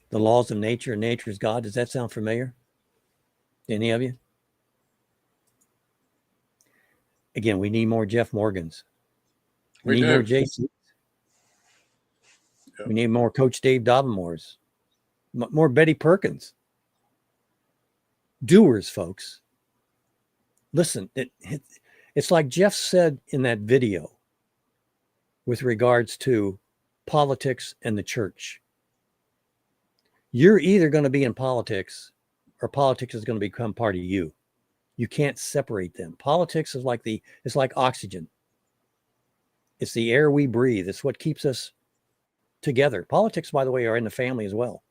The laws of nature and nature's God. Does that sound familiar? Any of you? Again, we need more Jeff Morgans. We need more Jason. Yep. We need more Coach Dave Dobbinmore's. More Betty Perkins. Doers, folks. Listen, it's like Jeff said in that video with regards to politics and the church. You're either going to be in politics or politics is going to become part of you. You can't separate them. Politics is it's like oxygen. It's the air we breathe. It's what keeps us together. Politics, by the way, are in the family as well.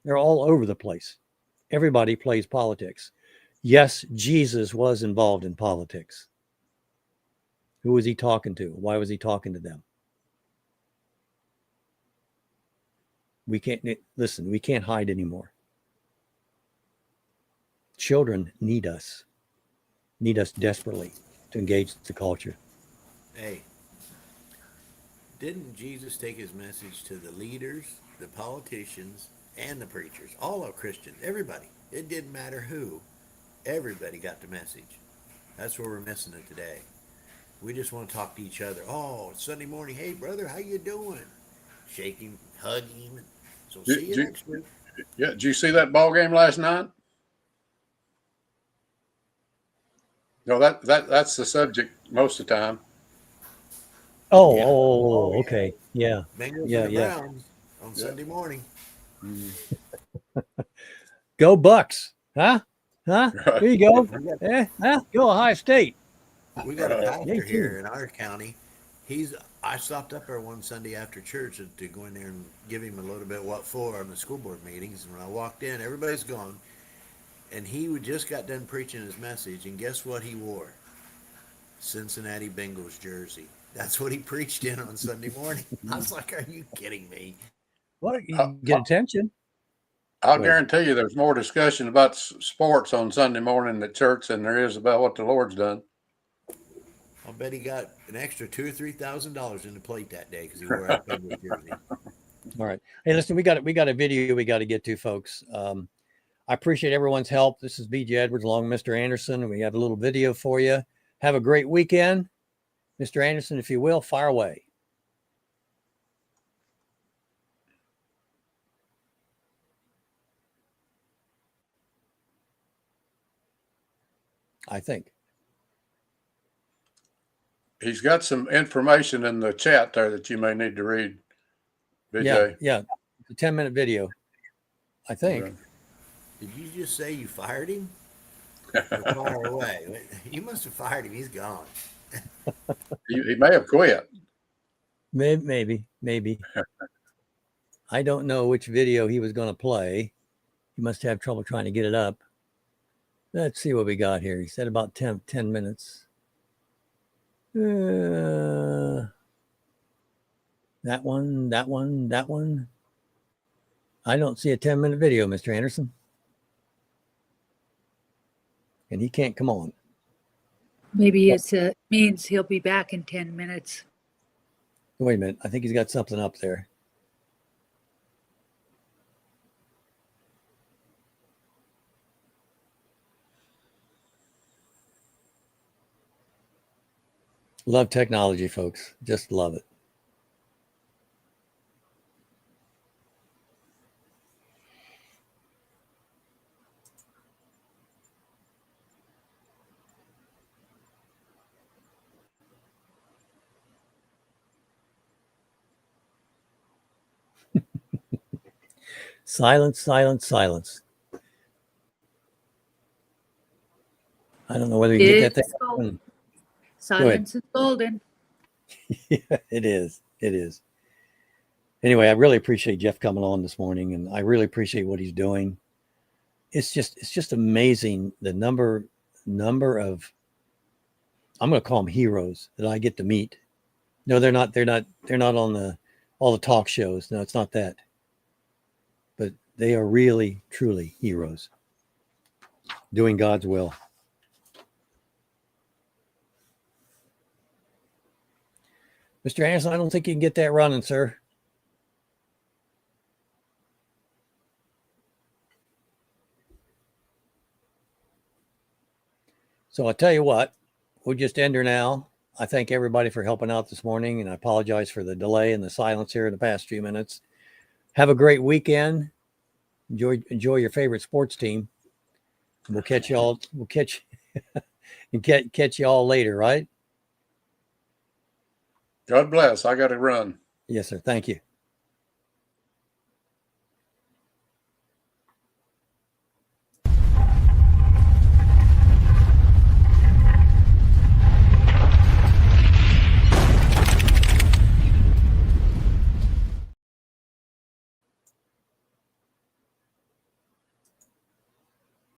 They're all over the place. Everybody plays politics. Yes, Jesus was involved in politics. Who was he talking to? Why was he talking to them? We can't hide anymore. Children need us desperately to engage the culture. Hey, didn't Jesus take his message to the leaders, the politicians, and the preachers, all of Christians, everybody? It didn't matter who. Everybody got the message. That's where we're missing it today. We just want to talk to each other. Oh, it's Sunday morning. Hey, brother, how you doing? Shake him, hug him. So see you next week. Yeah, did you see that ball game last night? No, that's the subject most of the time. Okay. Yeah. Bengals and the Browns on Sunday morning. Go Bucks. Huh? Here you go. Go Ohio State. We got a pastor here in our county. I stopped up there one Sunday after church to go in there and give him a little bit what for on the school board meetings. And when I walked in, everybody's gone. And he just got done preaching his message. And guess what he wore? Cincinnati Bengals jersey. That's what he preached in on Sunday morning. I was like, are you kidding me? Well, you get attention. I'll guarantee you there's more discussion about sports on Sunday morning at church than there is about what the Lord's done. I'll bet he got an extra $2,000 or $3,000 in the plate that day because he wore a Bengals jersey. All right. Hey, listen, we got a video we got to get to, folks. I appreciate everyone's help. This is BJ Edwards along with Mr. Anderson. We have a little video for you. Have a great weekend. Mr. Anderson, if you will, fire away. I think. He's got some information in the chat there that you may need to read, BJ. Yeah. It's a 10-minute video, I think. Okay. Did you just say you fired him? Or fire away? You must have fired him. He's gone. He may have quit. Maybe. I don't know which video he was going to play. He must have trouble trying to get it up. Let's see what we got here. He said about 10 minutes. That one. I don't see a 10-minute video, Mr. Anderson. And he can't come on. Maybe it means he'll be back in 10 minutes. Wait a minute. I think he's got something up there. Love technology, folks. Just love it. Silence. I don't know whether you get that thing. Silence is golden. Yeah, it is. Anyway, I really appreciate Jeff coming on this morning, and I really appreciate what he's doing. It's just amazing the number of, I'm going to call them heroes, that I get to meet. No, they're not on all the talk shows. No, it's not that. But they are really, truly heroes doing God's will. Mr. Anderson, I don't think you can get that running, sir. So I'll tell you what, we'll just end her now. I thank everybody for helping out this morning, and I apologize for the delay and the silence here in the past few minutes. Have a great weekend. Enjoy your favorite sports team. We'll catch y'all. We'll catch you all later, right? God bless. I got to run. Yes, sir. Thank you.